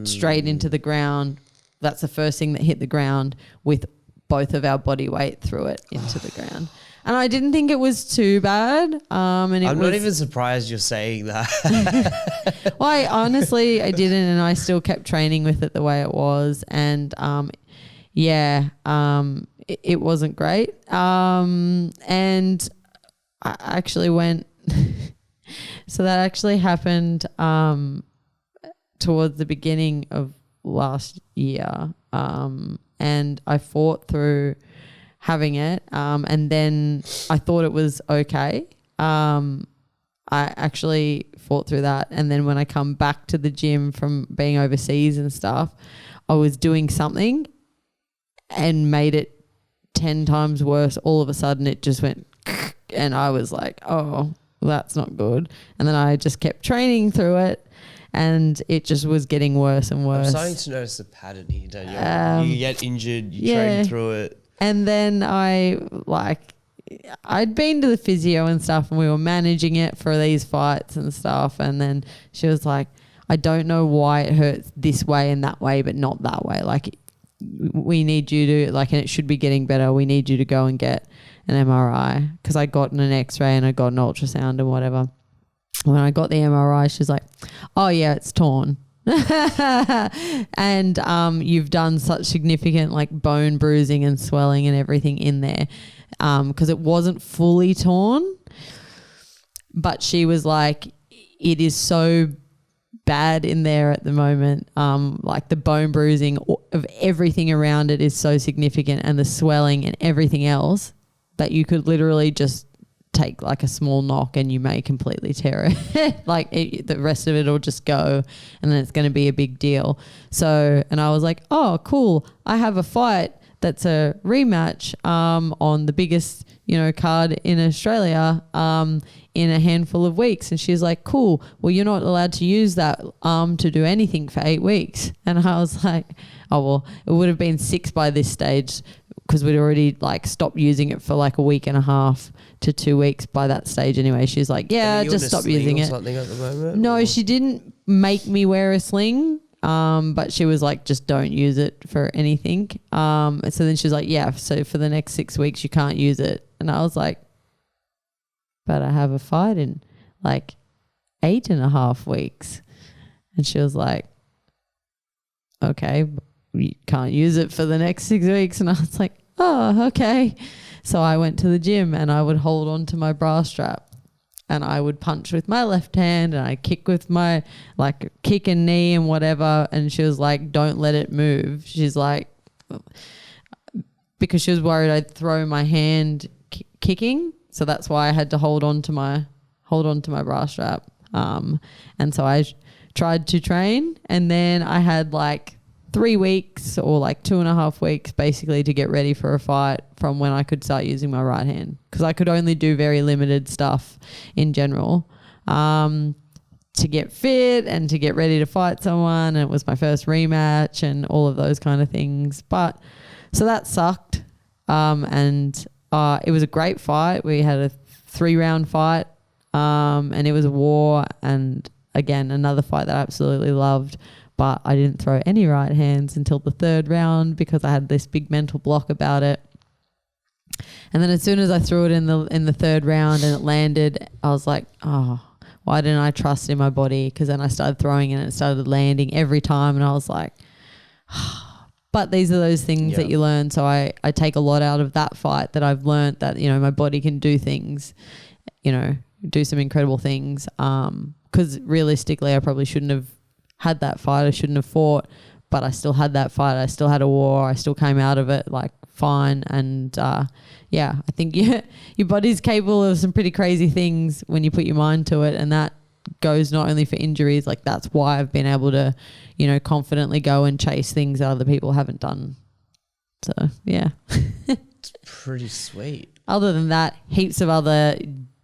straight into the ground. That's the first thing that hit the ground with both of our body weight through it into the ground. And I didn't think it was too bad. I'm not even surprised you're saying that. Well, I didn't, and I still kept training with it the way it was. And it wasn't great. And I actually went, so that actually happened towards the beginning of last year. And I fought through having it, and then I thought it was okay. I actually fought through that, and then when I come back to the gym from being overseas and stuff, I was doing something and made it 10 times worse. All of a sudden it just went and I was like, oh, that's not good. And then I just kept training through it, and it just was getting worse and worse. I'm starting to notice a pattern here, Danielle. You get injured, you train through it. And then I'd been to the physio and stuff, and we were managing it for these fights and stuff. And then she was like, I don't know why it hurts this way and that way, but not that way. Like, we need you to, like, and it should be getting better. We need you to go and get an MRI, because I got an X-ray and I got an ultrasound and whatever. When I got the MRI, she's like, oh yeah, it's torn. And you've done such significant like bone bruising and swelling and everything in there, because it wasn't fully torn, but she was like, it is so bad in there at the moment, like the bone bruising of everything around it is so significant, and the swelling and everything else, that you could literally just take like a small knock and you may completely tear it. Like the rest of it will just go, and then it's going to be a big deal. So, and I was like, oh, cool. I have a fight that's a rematch on the biggest, card in Australia in a handful of weeks. And she's like, cool. Well, you're not allowed to use that arm to do anything for 8 weeks. And I was like, oh, well, it would have been 6 by this stage, because we'd already like stopped using it for like a week and a half to 2 weeks by that stage anyway. She's like, yeah, just stop using it. Something at the moment? No, she didn't make me wear a sling, but she was like, just don't use it for anything. So then she's like, yeah, so for the next 6 weeks you can't use it. And I was like, but I have a fight in like 8.5 weeks. And she was like, okay, you can't use it for the next 6 weeks. And I was like, oh, okay. So I went to the gym and I would hold on to my bra strap, and I would punch with my left hand, and I kick with my kick and knee and whatever. And she was like, don't let it move. She's like, because she was worried I'd throw my hand kicking. So that's why I had to hold on to my bra strap. And so I tried to train, and then I had like 3 weeks or like 2.5 weeks basically to get ready for a fight from when I could start using my right hand, because I could only do very limited stuff in general to get fit and to get ready to fight someone. And it was my first rematch and all of those kind of things. But so that sucked. And it was a great fight. We had a 3-round fight, and it was a war. And again, another fight that I absolutely loved. But I didn't throw any right hands until the 3rd round, because I had this big mental block about it. And then as soon as I threw it in the 3rd round and it landed, I was like, oh, why didn't I trust in my body? Because then I started throwing and it started landing every time, and I was like, but these are those things that you learn. So I take a lot out of that fight, that I've learned that, my body can do things, do some incredible things. Because realistically, I probably shouldn't have had that fight. I shouldn't have fought, but I still had that fight. I still had a war. I still came out of it like fine. And I think your body's capable of some pretty crazy things when you put your mind to it. And that goes not only for injuries, like that's why I've been able to, confidently go and chase things that other people haven't done. So yeah. It's pretty sweet. Other than that, heaps of other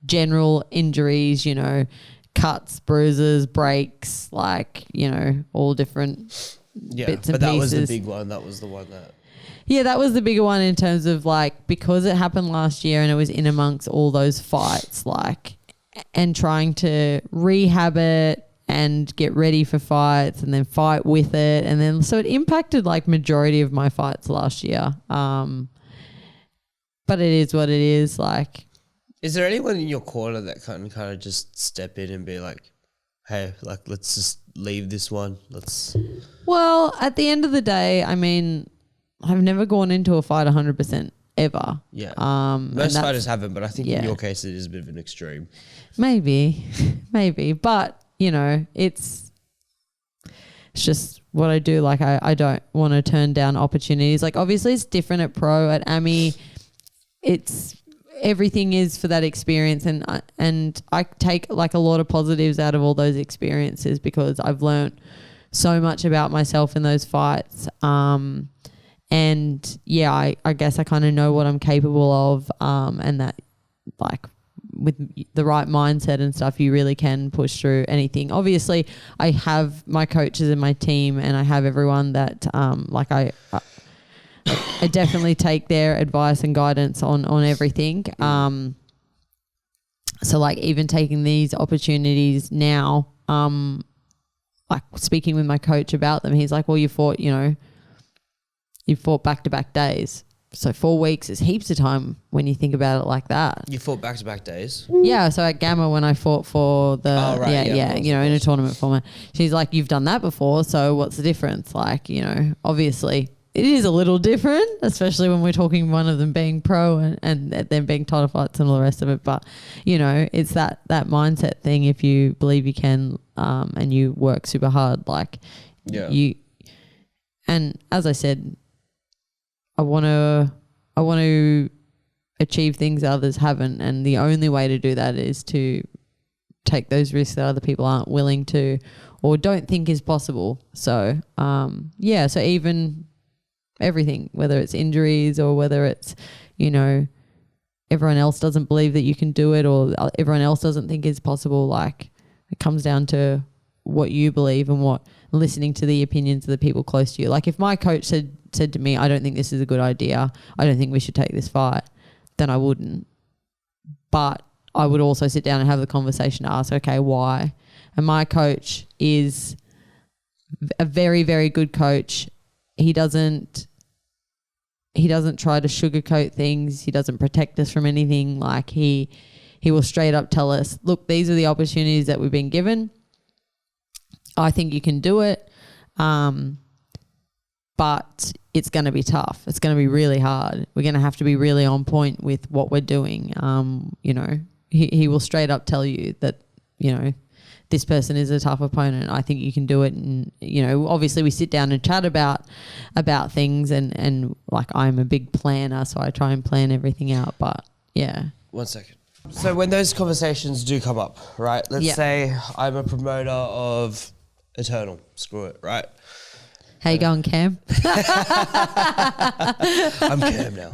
general injuries, cuts, bruises, breaks, all different bits and pieces. But that was the big one. That was the one that... Yeah, that was the bigger one in terms of like, because it happened last year and it was in amongst all those fights, like, and trying to rehab it and get ready for fights and then fight with it. And then, so it impacted like majority of my fights last year. But it is what it is. Like, is there anyone in your corner that can kind of just step in and be like, hey, like, let's just leave this one. Well, at the end of the day, I mean, I've never gone into a fight 100% ever. Yeah. Most fighters haven't, but I think in your case it is a bit of an extreme. Maybe. But, you know, it's just what I do. Like, I don't want to turn down opportunities. Like, obviously it's different at pro. At AMI, it's everything is for that experience, and I take like a lot of positives out of all those experiences because I've learnt so much about myself in those fights. And yeah, I guess I kind of know what I'm capable of, and that like with the right mindset and stuff, you really can push through anything. Obviously, I have my coaches and my team, and I have everyone that like I definitely take their advice and guidance on everything. So like even taking these opportunities now, like speaking with my coach about them, he's like, well, you fought back-to-back days. So 4 weeks is heaps of time when you think about it like that. You fought back-to-back days? Yeah, so at Gamma when I fought for the in a tournament format, she's like, you've done that before, so what's the difference? Like, you know, obviously it is a little different, especially when we're talking one of them being pro and them being title fights and all the rest of it. But, you know, it's that mindset thing. If you believe you can and you work super hard, like and as I said, I want to achieve things others haven't, and the only way to do that is to take those risks that other people aren't willing to or don't think is possible. So, so even everything, whether it's injuries or whether it's, you know, everyone else doesn't believe that you can do it or everyone else doesn't think it's possible, like it comes down to what you believe and what listening to the opinions of the people close to you. Like if my coach said to me, I don't think this is a good idea, I don't think we should take this fight, then I wouldn't. But I would also sit down and have the conversation to ask, okay, why? And my coach is a very, very good coach. He doesn't try to sugarcoat things. He doesn't protect us from anything. Like he will straight up tell us, look, these are the opportunities that we've been given. I think you can do it. But it's going to be tough. It's going to be really hard. We're going to have to be really on point with what we're doing. You know, he will straight up tell you that, you know, this person is a tough opponent. I think you can do it. And, you know, obviously we sit down and chat about things and like I'm a big planner, so I try and plan everything out. But yeah. 1 second. So when those conversations do come up, right? Let's say I'm a promoter of Eternal. Screw it, right? How you going, Cam? I'm Cam now.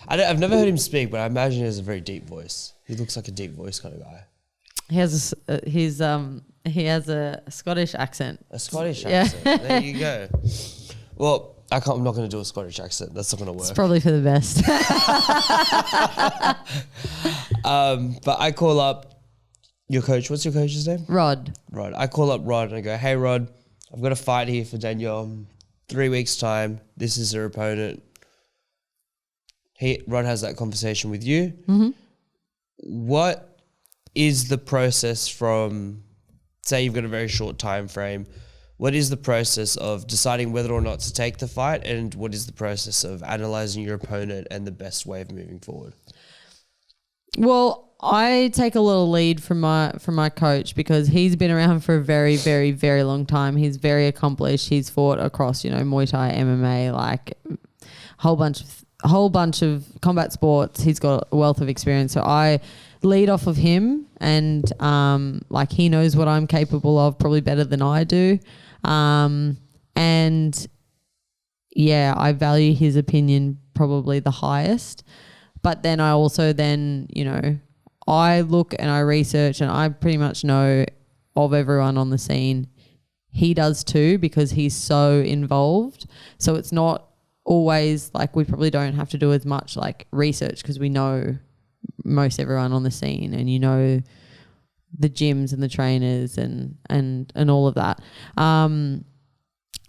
I've never heard him speak, but I imagine he has a very deep voice. He looks like a deep voice kind of guy. He has a Scottish accent. A Scottish accent. There you go. Well, I'm not going to do a Scottish accent. That's not going to work. It's probably for the best. But I call up your coach. What's your coach's name? Rod. I call up Rod and I go, hey, Rod, I've got a fight here for Danielle. 3 weeks' time. This is her opponent. Rod has that conversation with you. Mm-hmm. What is the process from, say you've got a very short time frame, what is the process of deciding whether or not to take the fight, and what is the process of analysing your opponent and the best way of moving forward? Well, I take a little lead from my coach because he's been around for a very, very, very long time. He's very accomplished. He's fought across, you know, Muay Thai, MMA, like a whole bunch of combat sports. He's got a wealth of experience. So I lead off of him, and like he knows what I'm capable of probably better than I do. And yeah, I value his opinion probably the highest. But then I also you know, I look and I research and I pretty much know of everyone on the scene. He does too because he's so involved. So it's not always like we probably don't have to do as much like research because we know most everyone on the scene and you know the gyms and the trainers and all of that.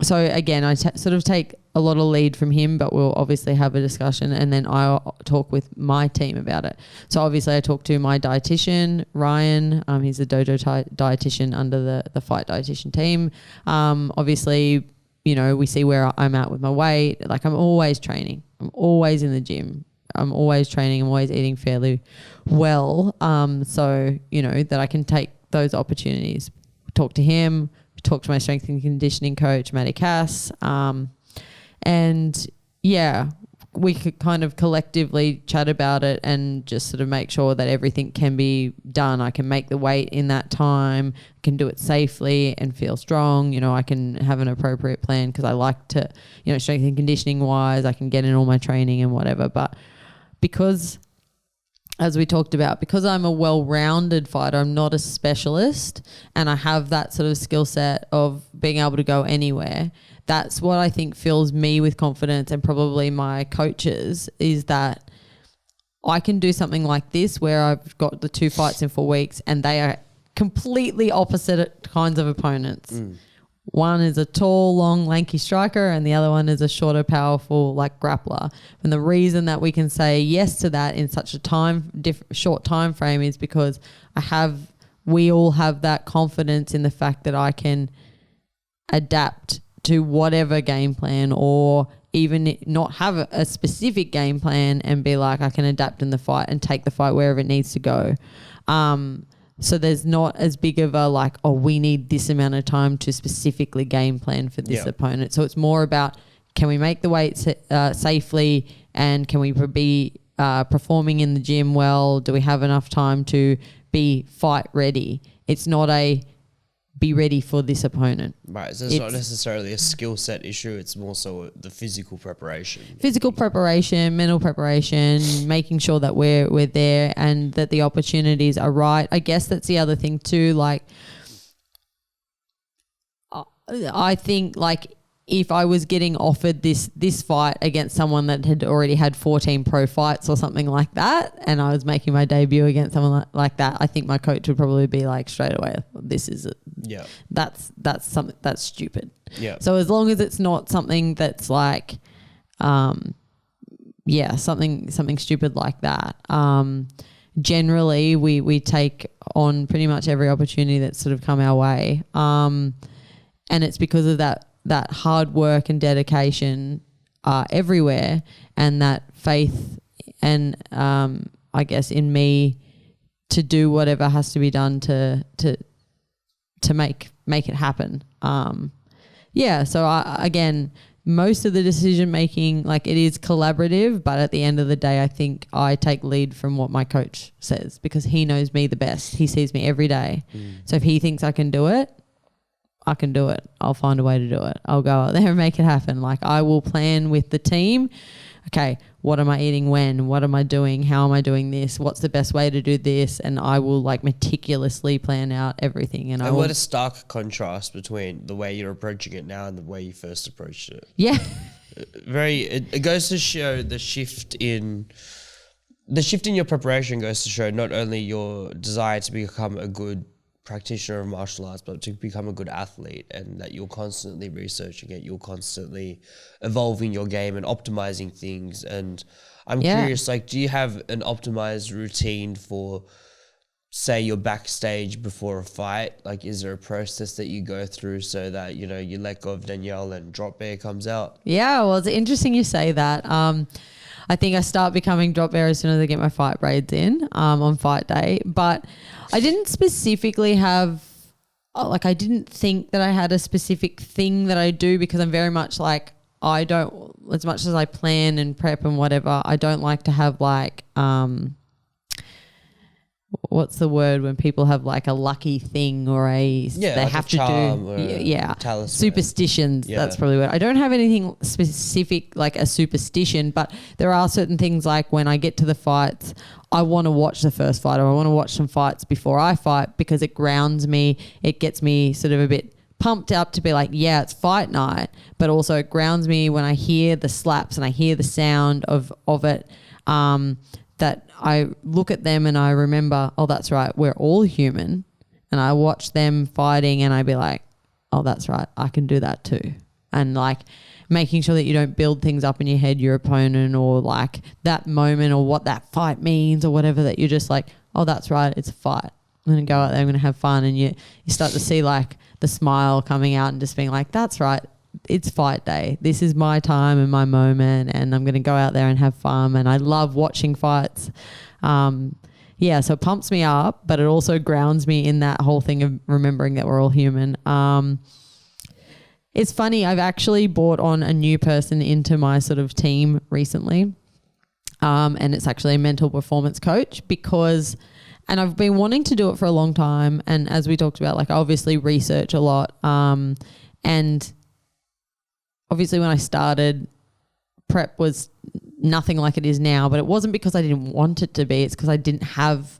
So again, I sort of take a lot of lead from him, but we'll obviously have a discussion and then I'll talk with my team about it. So obviously I talk to my dietitian, Ryan. He's the dojo dietitian under the fight dietitian team. Obviously, you know, we see where I'm at with my weight. Like I'm always training. I'm always in the gym. I'm always training. I'm always eating fairly well. So, you know, that I can take those opportunities. Talk to him, talk to my strength and conditioning coach, Maddie Cass. And yeah, we could kind of collectively chat about it and just sort of make sure that everything can be done. I can make the weight in that time, can do it safely and feel strong. You know, I can have an appropriate plan because I like to, you know, strength and conditioning wise, I can get in all my training and whatever. But because, as we talked about, because I'm a well-rounded fighter, I'm not a specialist and I have that sort of skill set of being able to go anywhere. That's what I think fills me with confidence and probably my coaches is that I can do something like this where I've got the 2 fights in 4 weeks and they are completely opposite kinds of opponents. One is a tall, long, lanky striker and the other one is a shorter, powerful, like grappler. And the reason that we can say yes to that in such a short time frame is because we all have that confidence in the fact that I can adapt to whatever game plan or even not have a specific game plan and be like, I can adapt in the fight and take the fight wherever it needs to go. So there's not as big of a like, oh, we need this amount of time to specifically game plan for this opponent. So it's more about can we make the weight safely and can we be performing in the gym well? Do we have enough time to be fight ready? It's not a be ready for this opponent. Right, so it's not necessarily a skill set issue, it's more so the physical preparation. Physical preparation, mental preparation, making sure that we're there and that the opportunities are right. I guess that's the other thing too, like I think like if I was getting offered this fight against someone that had already had 14 pro fights or something like that and I was making my debut against someone like that, I think my coach would probably be like straight away, this is it. Yeah. That's something that's stupid. Yeah. So as long as it's not something that's like something stupid like that. Generally we take on pretty much every opportunity that's sort of come our way. And it's because of that hard work and dedication everywhere and that faith and I guess in me to do whatever has to be done to make it happen. So again, most of the decision making, like it is collaborative, but at the end of the day, I think I take lead from what my coach says because he knows me the best. He sees me every day. So if he thinks I can do it, I can do it. I'll find a way to do it. I'll go out there and make it happen. Like I will plan with the team. Okay, what am I eating when? What am I doing? How am I doing this? What's the best way to do this? And I will like meticulously plan out everything. And what a stark contrast between the way you're approaching it now and the way you first approached it. Yeah. It goes to show the shift in your preparation goes to show not only your desire to become a good practitioner of martial arts, but to become a good athlete, and that you're constantly researching it, you're constantly evolving your game and optimizing things. And I'm curious, like, do you have an optimized routine for, say, your backstage before a fight? Like, is there a process that you go through so that, you know, you let go of Danielle and Drop Bear comes out? Yeah, well, it's interesting you say that. I think I start becoming Drop Bear as soon as I get my fight braids in on fight day. But I didn't specifically have, I didn't think that I had a specific thing that I do because I'm very much like, I don't, as much as I plan and prep and whatever, I don't like to have like, what's the word when people have like a lucky thing or they like have to do superstitions. That's probably what I don't have anything specific like a superstition, but there are certain things like when I get to the fights, I want to watch the first fight or I want to watch some fights before I fight because it grounds me. It gets me sort of a bit pumped up to be like, yeah, it's fight night, but also it grounds me when I hear the slaps and I hear the sound of it, that I look at them and I remember, oh, that's right, we're all human. And I watch them fighting and I'd be like, oh, that's right, I can do that too. And like making sure that you don't build things up in your head, your opponent, or like that moment or what that fight means or whatever, that you're just like, oh, that's right, it's a fight. I'm going to go out there, I'm going to have fun. And you start to see like the smile coming out and just being like, that's right, it's fight day. This is my time and my moment, and I'm going to go out there and have fun. And I love watching fights. Yeah, so it pumps me up, but it also grounds me in that whole thing of remembering that we're all human. It's funny, I've actually brought on a new person into my sort of team recently, and it's actually a mental performance coach and I've been wanting to do it for a long time. And as we talked about, like I obviously research a lot, and obviously when I started, prep was nothing like it is now, but it wasn't because I didn't want it to be. It's because I didn't have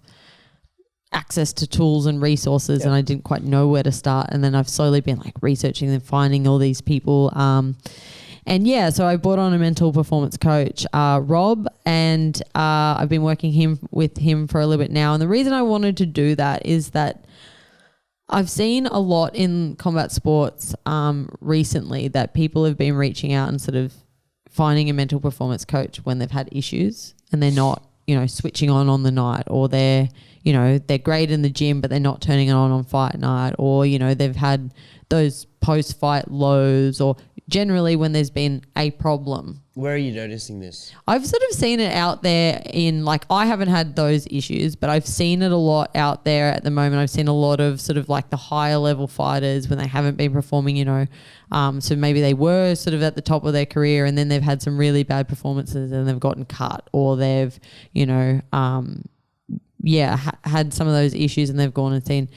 access to tools and resources, and I didn't quite know where to start. And then I've slowly been like researching and finding all these people. And yeah, so I brought on a mental performance coach, Rob, and I've been working with him for a little bit now. And the reason I wanted to do that is that I've seen a lot in combat sports recently that people have been reaching out and sort of finding a mental performance coach when they've had issues and they're not, switching on the night, or they're great in the gym, but they're not turning it on fight night, or, they've had those post-fight lows, or generally when there's been a problem. Where are you noticing this? I've sort of seen it out there in, like, I haven't had those issues, but I've seen it a lot out there at the moment. I've seen a lot of sort of like the higher level fighters when they haven't been performing, so maybe they were sort of at the top of their career and then they've had some really bad performances and they've gotten cut, or they've, had some of those issues and they've gone and seen,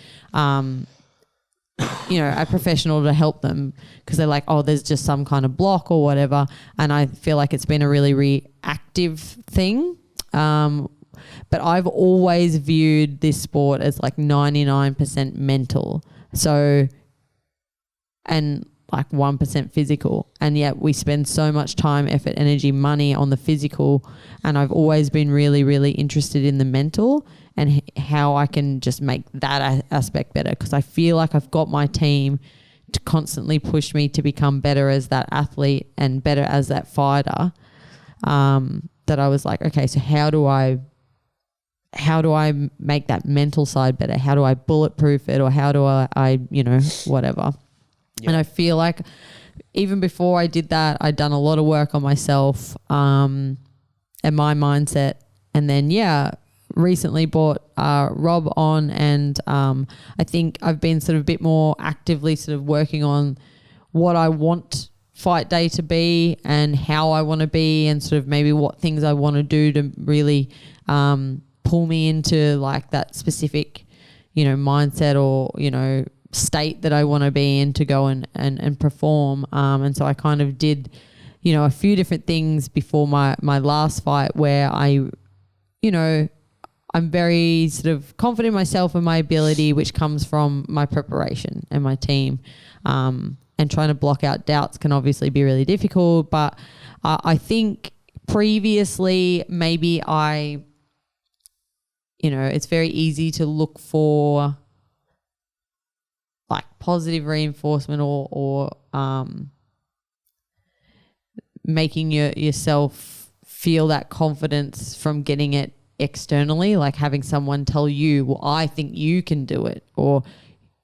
a professional to help them because they're like, oh, there's just some kind of block or whatever. And I feel like it's been a really reactive thing. But I've always viewed this sport as like 99% mental. So, and like 1% physical. And yet we spend so much time, effort, energy, money on the physical. And I've always been really, really interested in the mental and how I can just make that aspect better, because I feel like I've got my team to constantly push me to become better as that athlete and better as that fighter, that I was like, okay, so how do I make that mental side better? How do I bulletproof it? Or how do I whatever. Yeah. And I feel like even before I did that, I'd done a lot of work on myself and my mindset. And then, recently brought Rob on, and I think I've been sort of a bit more actively sort of working on what I want fight day to be and how I want to be, and sort of maybe what things I want to do to really pull me into like that specific, mindset or, state that I want to be in to go and perform. And so I kind of did, a few different things before my last fight where I'm very sort of confident in myself and my ability, which comes from my preparation and my team. And trying to block out doubts can obviously be really difficult. But I think previously maybe it's very easy to look for like positive reinforcement or making yourself feel that confidence from getting it externally, like having someone tell you, well, I think you can do it, or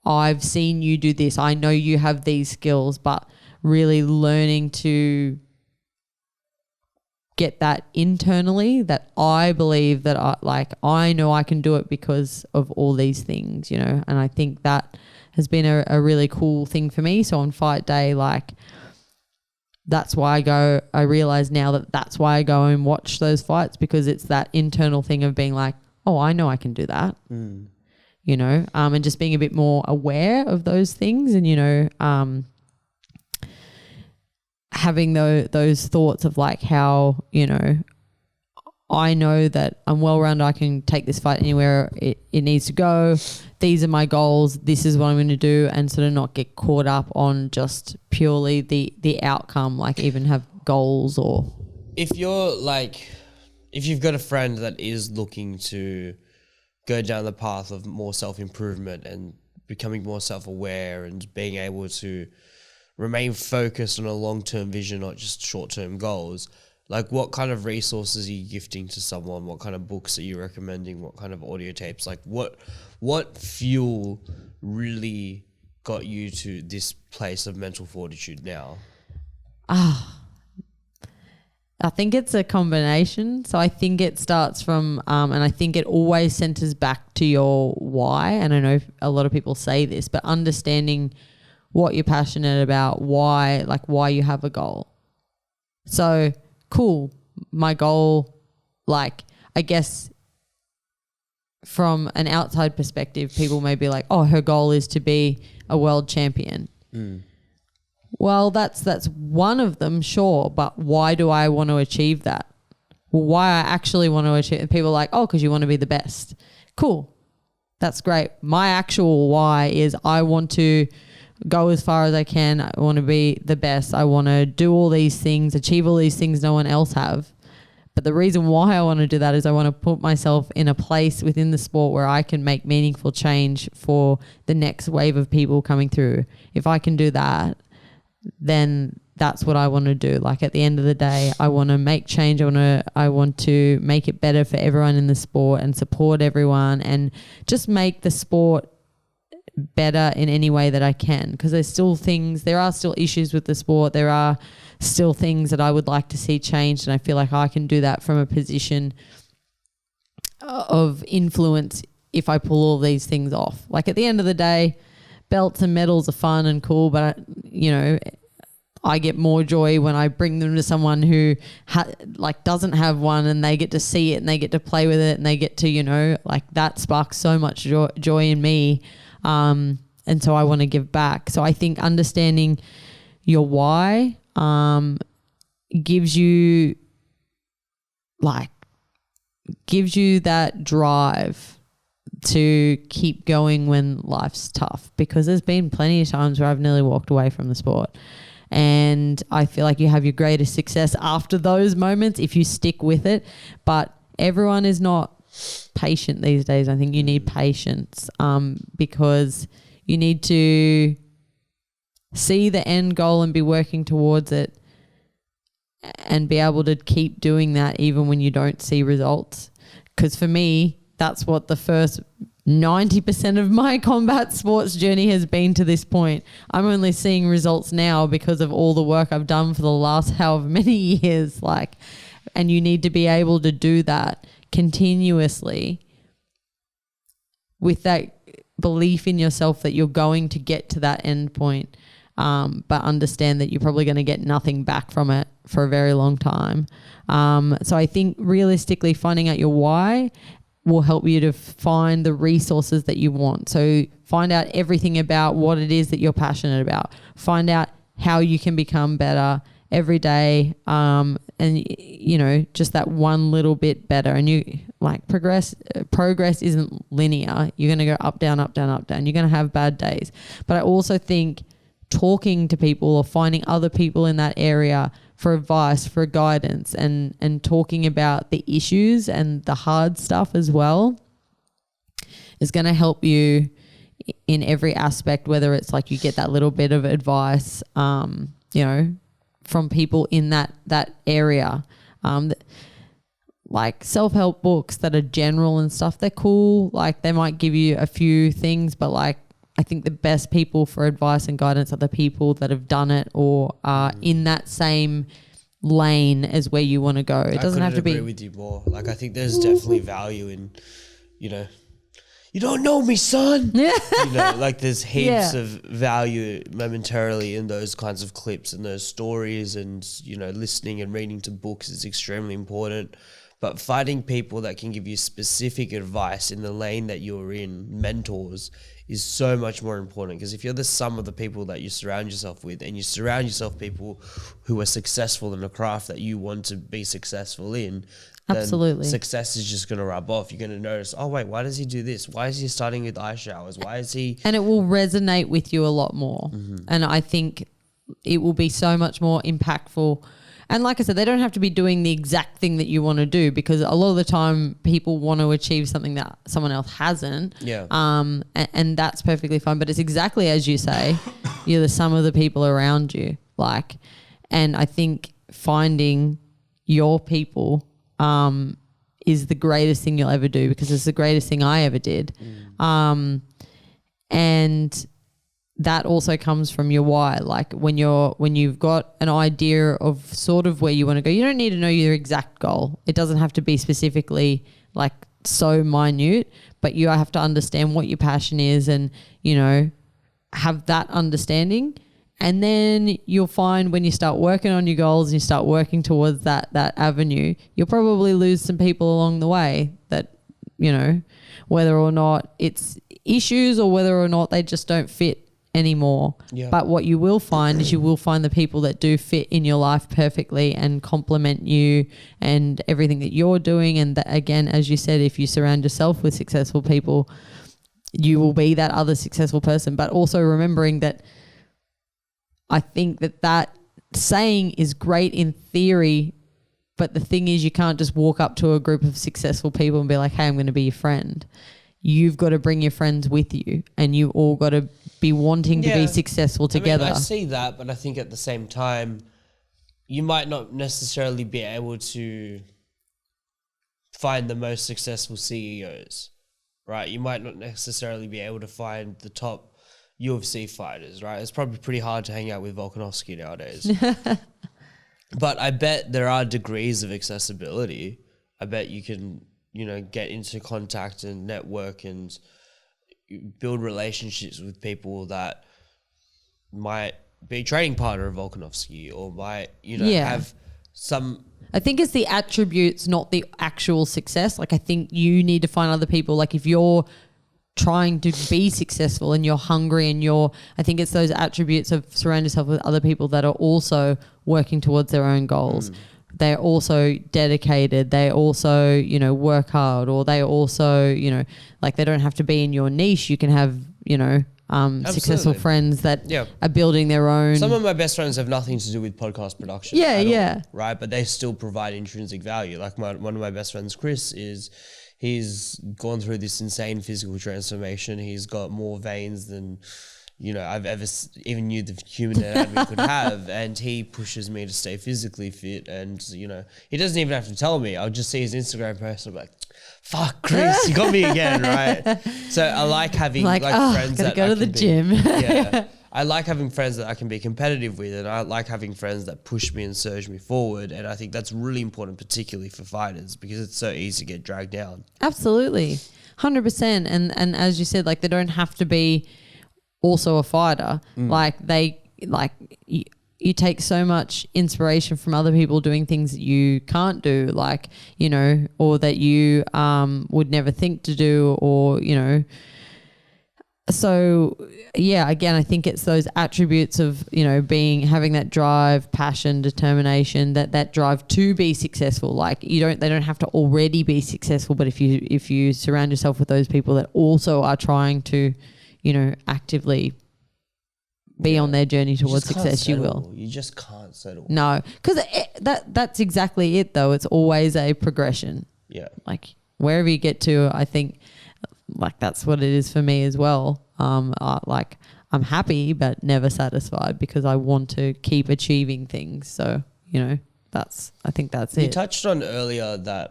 I've seen you do this, I know you have these skills, but really learning to get that internally, that I believe that I know I can do it because of all these things, and I think that has been a really cool thing for me. So on fight day, like that's why I realize now that's why I go and watch those fights, because it's that internal thing of being like, oh, I know I can do that, and just being a bit more aware of those things, and, having those thoughts of like how, I know that I'm well-rounded, I can take this fight anywhere it needs to go, these are my goals, this is what I'm going to do, and sort of not get caught up on just purely the outcome, like even have goals or... If you've got a friend that is looking to go down the path of more self-improvement and becoming more self-aware and being able to remain focused on a long-term vision, not just short-term goals, like what kind of resources are you gifting to someone? What kind of books are you recommending? What kind of audio tapes? Like what fuel really got you to this place of mental fortitude now? I think it's a combination. So I think it starts from, and I think it always centers back to your why. And I know a lot of people say this, but understanding what you're passionate about, why you have a goal. So cool. My goal, like, I guess from an outside perspective, people may be like, oh, her goal is to be a world champion. Well, that's one of them, sure, but why do I want to achieve that? Well, why I actually want to achieve, and people are like, oh, because you want to be the best. Cool. That's great. My actual why is I want to go as far as I can. I want to be the best. I want to do all these things, achieve all these things no one else have. But the reason why I want to do that is I want to put myself in a place within the sport where I can make meaningful change for the next wave of people coming through. If I can do that, then that's what I want to do. Like at the end of the day, I want to make change. I want to make it better for everyone in the sport and support everyone and just make the sport better in any way that I can, because there are still issues with the sport. There are still things that I would like to see changed, and I feel like I can do that from a position of influence if I pull all these things off. Like at the end of the day, belts and medals are fun and cool, but I get more joy when I bring them to someone who doesn't have one, and they get to see it and they get to play with it and they get to, that sparks so much joy in me. And so I want to give back. So I think understanding your why gives you that drive to keep going when life's tough, because there's been plenty of times where I've nearly walked away from the sport, and I feel like you have your greatest success after those moments if you stick with it. But everyone is not patient these days. I think you need patience because you need to see the end goal and be working towards it and be able to keep doing that even when you don't see results. Because for me, that's what the first 90% of my combat sports journey has been to this point. I'm only seeing results now because of all the work I've done for the last however many years. And you need to be able to do that continuously with that belief in yourself that you're going to get to that end point, but understand that you're probably going to get nothing back from it for a very long time. So I think realistically finding out your why will help you to find the resources that you want. So find out everything about what it is that you're passionate about. Find out how you can become better every day, and just that one little bit better. And you progress isn't linear. You're going to go up, down, up, down, up, down. You're going to have bad days. But I also think talking to people or finding other people in that area for advice, for guidance, and talking about the issues and the hard stuff as well is going to help you in every aspect, whether it's you get that little bit of advice, from people in that area. Self-help books that are general and stuff, they're cool. They might give you a few things, but I think the best people for advice and guidance are the people that have done it or are in that same lane as where you want to go. It doesn't have to be. I agree with you more. I think there's definitely value in, you don't know me, son. There's heaps of value momentarily in those kinds of clips and those stories, and, listening and reading to books is extremely important. But finding people that can give you specific advice in the lane that you're in, mentors, is so much more important, because if you're the sum of the people that you surround yourself with, and you surround yourself with people who are successful in a craft that you want to be successful in, then Absolutely. success is just going to rub off. You're going to notice, oh wait, why does he do this? Why is he starting with eye showers? Why is he? And it will resonate with you a lot more. And I think it will be so much more impactful. And like I said, they don't have to be doing the exact thing that you want to do, because a lot of the time people want to achieve something that someone else hasn't. Yeah. And that's perfectly fine. But it's exactly as you say, you're the sum of the people around you. Like, and I think finding your people is the greatest thing you'll ever do, because it's the greatest thing I ever did. And that also comes from your why. Like when you've got an idea of sort of where you want to go, you don't need to know your exact goal. It doesn't have to be specifically like so minute, but you have to understand what your passion is and, you know, have that understanding. And then you'll find when you start working on your goals and you start working towards that avenue, you'll probably lose some people along the way that, you know, whether or not it's issues or whether or not they just don't fit anymore. Yeah. But what you will find is you will find the people that do fit in your life perfectly and complement you and everything that you're doing. And that, again, as you said, if you surround yourself with successful people, you will be that other successful person. But also remembering that I think that saying is great in theory, but the thing is you can't just walk up to a group of successful people and be like, hey, I'm going to be your friend. You've got to bring your friends with you, and you all got to be wanting to be successful together. I mean, I see that, but I think at the same time, you might not necessarily be able to find the most successful CEOs, right? You might not necessarily be able to find the top UFC fighters, right? It's probably pretty hard to hang out with Volkanovski nowadays. But I bet there are degrees of accessibility. I bet you can, you know, get into contact and network and build relationships with people that might be a training partner of Volkanovski or might, you know, have some... I think it's the attributes, not the actual success. Like I think you need to find other people. Like if you're trying to be successful and you're hungry and I think it's those attributes of surround yourself with other people that are also working towards their own goals. They're also dedicated. They also, you know, work hard, or they also, you know, like they don't have to be in your niche. You can have, you know, successful friends that are building their own. Some of my best friends have nothing to do with podcast production. Yeah. Right. But they still provide intrinsic value. Like one of my best friends, Chris, he's gone through this insane physical transformation. He's got more veins than, you know, I've ever even knew the human anatomy could have. And he pushes me to stay physically fit. And, you know, he doesn't even have to tell me. I'll just see his Instagram post and I'm like, fuck, Chris, you got me again, right? So I like having friends that go to the gym. I like having friends that I can be competitive with, and I like having friends that push me and surge me forward. And I think that's really important, particularly for fighters, because it's so easy to get dragged down. Absolutely. 100%. And as you said, like they don't have to be also a fighter. You take so much inspiration from other people doing things that you can't do, like, you know, or that you would never think to do, or, you know. So yeah, again, I think it's those attributes of, you know, having that drive, passion, determination, that drive to be successful. Like they don't have to already be successful, but if you surround yourself with those people that also are trying to, you know, actively be on their journey towards success, you will. You just can't settle. No, because that's exactly it though. It's always a progression. Yeah. Like wherever you get to, I think like that's what it is for me as well. Like I'm happy but never satisfied, because I want to keep achieving things. So, you know, I think that's it. You touched on earlier that,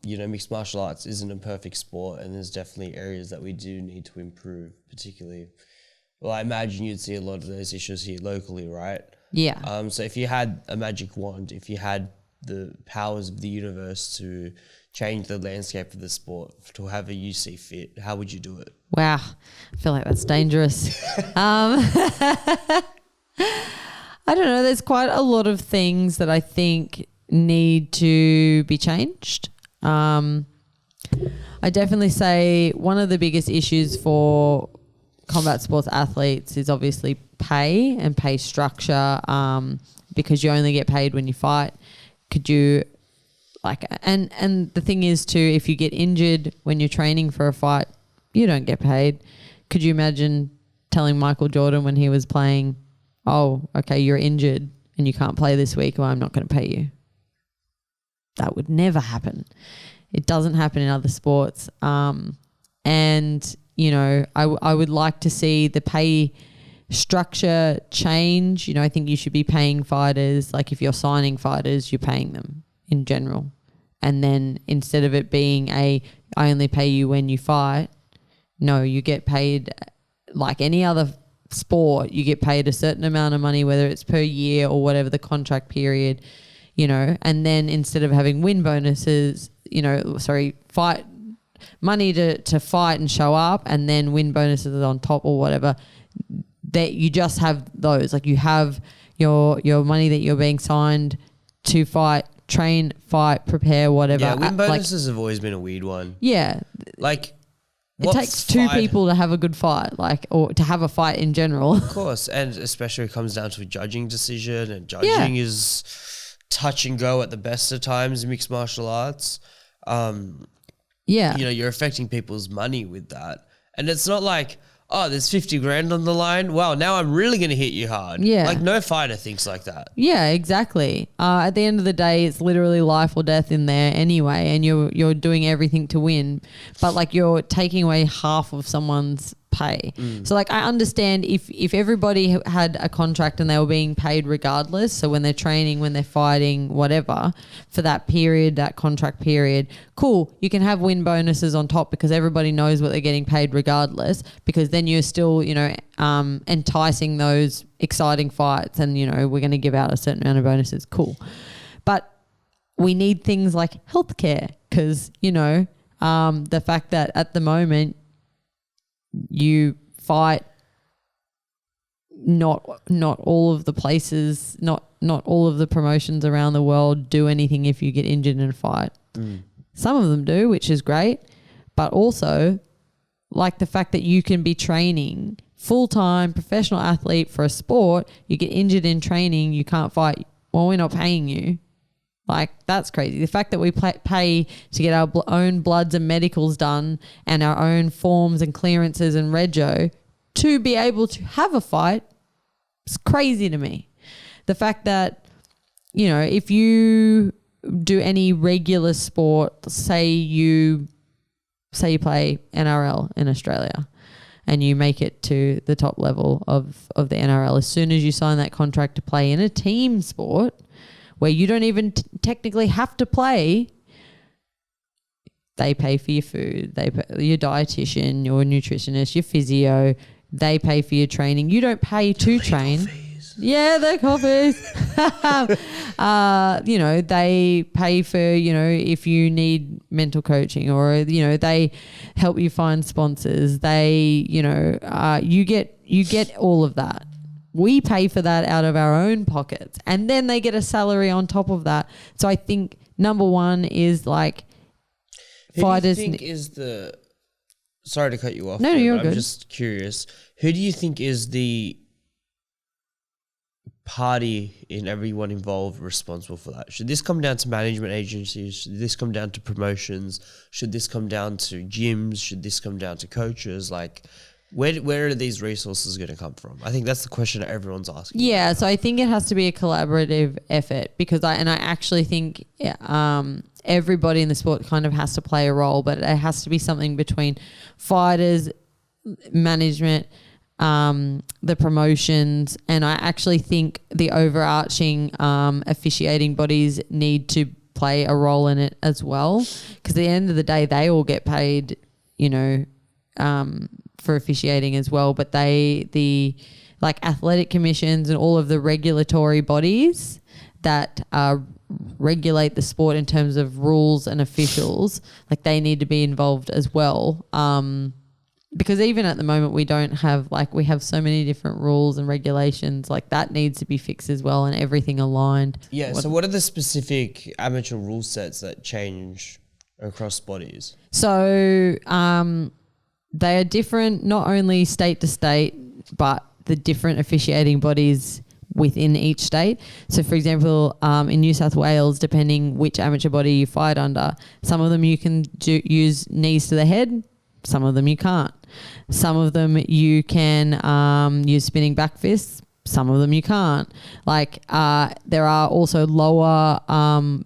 you know, mixed martial arts isn't a perfect sport, and there's definitely areas that we do need to improve, particularly. Well, I imagine you'd see a lot of those issues here locally, right? Yeah. So if you had a magic wand, if you had the powers of the universe to change the landscape of the sport to have a UC fit, how would you do it? Wow. I feel like that's dangerous. I don't know. There's quite a lot of things that I think need to be changed. I definitely say one of the biggest issues for combat sports athletes is obviously pay and pay structure, because you only get paid when you fight. Could you and the thing is too, if you get injured when you're training for a fight, you don't get paid. Could you imagine telling Michael Jordan when he was playing, oh, okay, you're injured and you can't play this week, well, I'm not going to pay you? That would never happen. It doesn't happen in other sports. And, you know, I would like to see the pay structure change. You know, I think you should be paying fighters, like if you're signing fighters, you're paying them in general. And then instead of it being I only pay you when you fight, no, you get paid like any other sport. You get paid a certain amount of money, whether it's per year or whatever the contract period, you know. And then instead of having win bonuses, fight money to fight and show up, and then win bonuses on top or whatever, that you just have those. Like you have your money that you're being signed to fight, train, fight, prepare, whatever. Yeah, win bonuses have always been a weird one. Yeah. Like, it takes two people to have a good fight, or to have a fight in general. Of course, and especially when it comes down to a judging decision, and judging is touch and go at the best of times in mixed martial arts. You're affecting people's money with that. And it's not like, oh, there's 50 grand on the line. Wow, now I'm really going to hit you hard. Yeah. Like no fighter thinks like that. Yeah, exactly. At the end of the day, it's literally life or death in there anyway, and you're doing everything to win. But like you're taking away half of someone's pay. So like I understand if everybody had a contract and they were being paid regardless, so when they're training, when they're fighting, whatever, for that period, that contract period, cool, you can have win bonuses on top because everybody knows what they're getting paid regardless, because then you're still, enticing those exciting fights, and, we're going to give out a certain amount of bonuses. Cool. But we need things like healthcare, because, the fact that at the moment you fight, not all of the places, not all of the promotions around the world do anything if you get injured in a fight. Some of them do, which is great, but also like the fact that you can be training full-time professional athlete for a sport, you get injured in training, you can't fight, well, we're not paying you. Like, that's crazy. The fact that we pay to get our own bloods and medicals done, and our own forms and clearances and rego to be able to have a fight, is crazy to me. The fact that, if you do any regular sport, say you play NRL in Australia and you make it to the top level of the NRL, as soon as you sign that contract to play in a team sport, where you don't even technically have to play, they pay for your food, they pay your dietitian, your nutritionist, your physio, they pay for your training. You don't pay to train. Fees. Yeah, the coffees. They pay for, if you need mental coaching, or, they help you find sponsors. They, you get all of that. We pay for that out of our own pockets, and then they get a salary on top of that. So I think number one is like fighters. Who do you think is the? Sorry to cut you off. No, you're good. I'm just curious. Who do you think is the party in everyone involved responsible for that? Should this come down to management agencies? Should this come down to promotions? Should this come down to gyms? Should this come down to coaches? Like, where are these resources going to come from? I think that's the question that everyone's asking. Yeah, so I think it has to be a collaborative effort, because I actually think everybody in the sport kind of has to play a role, but it has to be something between fighters, management, the promotions, and I actually think the overarching officiating bodies need to play a role in it as well, because at the end of the day, they all get paid, for officiating as well, but the athletic commissions and all of the regulatory bodies that regulate the sport in terms of rules and officials, like they need to be involved as well. Because even at the moment we don't have, we have so many different rules and regulations, like that needs to be fixed as well, and everything aligned. Yeah. So what are the specific amateur rule sets that change across bodies? So, they are different, not only state to state, but the different officiating bodies within each state. So, for example, in New South Wales, depending which amateur body you fight under, some of them you can use knees to the head, some of them you can't. Some of them you can use spinning back fists, some of them you can't. Like there are also lower,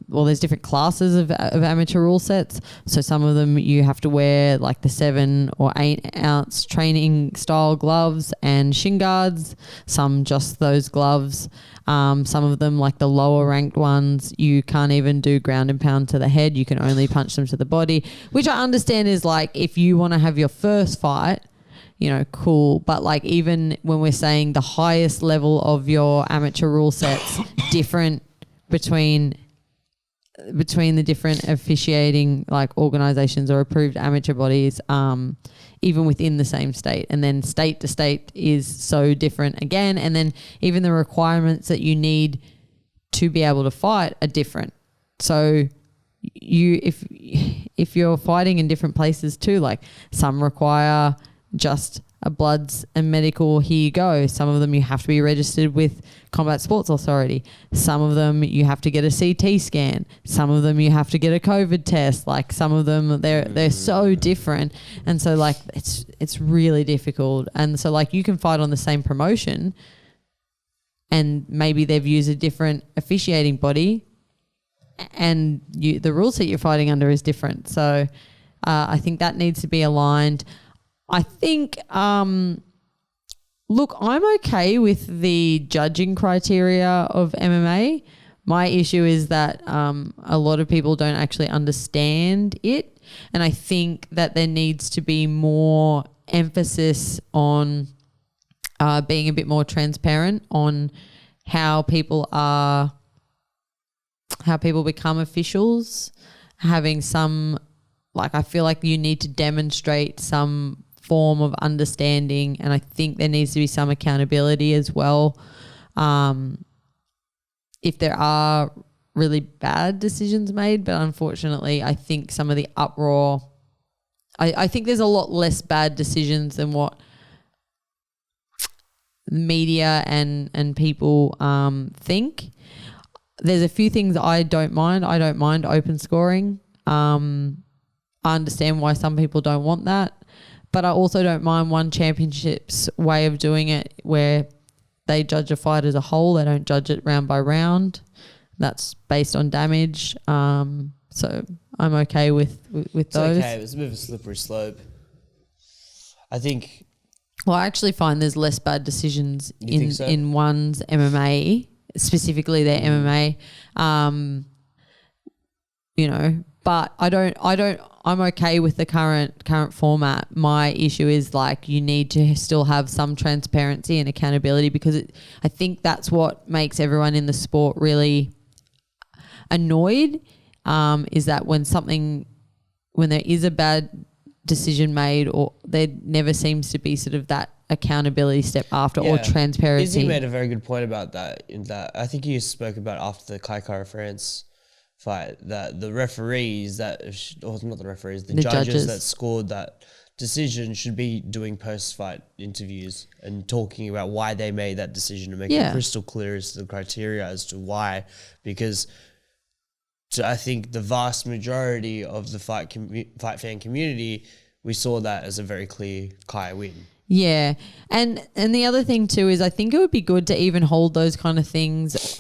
there's different classes of amateur rule sets. So some of them you have to wear like the 7 or 8 ounce training style gloves and shin guards. Some just those gloves. Some of them, like the lower ranked ones, you can't even do ground and pound to the head. You can only punch them to the body, which I understand is like if you want to have your first fight, you know, cool. But like even when we're saying the highest level of your amateur rule sets different between the different officiating like organizations or approved amateur bodies, even within the same state. And then state to state is so different again. And then even the requirements that you need to be able to fight are different. So if you're fighting in different places too, like some require just a bloods and medical, here you go. Some of them you have to be registered with Combat Sports Authority. Some of them you have to get a CT scan. Some of them you have to get a COVID test. Like some of them they're so different. And so like it's really difficult. And so like you can fight on the same promotion and maybe they've used a different officiating body and the rules that you're fighting under is different. So I think that needs to be aligned. I think, look, I'm okay with the judging criteria of MMA. My issue is that a lot of people don't actually understand it. And I think that there needs to be more emphasis on being a bit more transparent on how people become officials, having some, like I feel like you need to demonstrate some form of understanding, and I think there needs to be some accountability as well. If there are really bad decisions made, but unfortunately I think some of the uproar, I think there's a lot less bad decisions than what media and people think. There's a few things I don't mind. I don't mind open scoring. I understand why some people don't want that. But I also don't mind One Championship's way of doing it where they judge a fight as a whole. They don't judge it round by round. That's based on damage. So I'm okay with those. It's okay. It's a bit of a slippery slope. I think... Well, I actually find there's less bad decisions so? in one's MMA, specifically their MMA. But I'm okay with the current format. My issue is like you need to still have some transparency and accountability because I think that's what makes everyone in the sport really annoyed, is that when there is a bad decision made, or there never seems to be sort of that accountability step after or transparency. Izzy made a very good point about that. In that, I think you spoke about after the Kai Kara France fight, that the referees the judges that scored that decision should be doing post-fight interviews and talking about why they made that decision and making it crystal clear as to the criteria as to why, because I think the vast majority of the fight fan community, we saw that as a very clear Kai win. Yeah. And the other thing too is I think it would be good to even hold those kind of things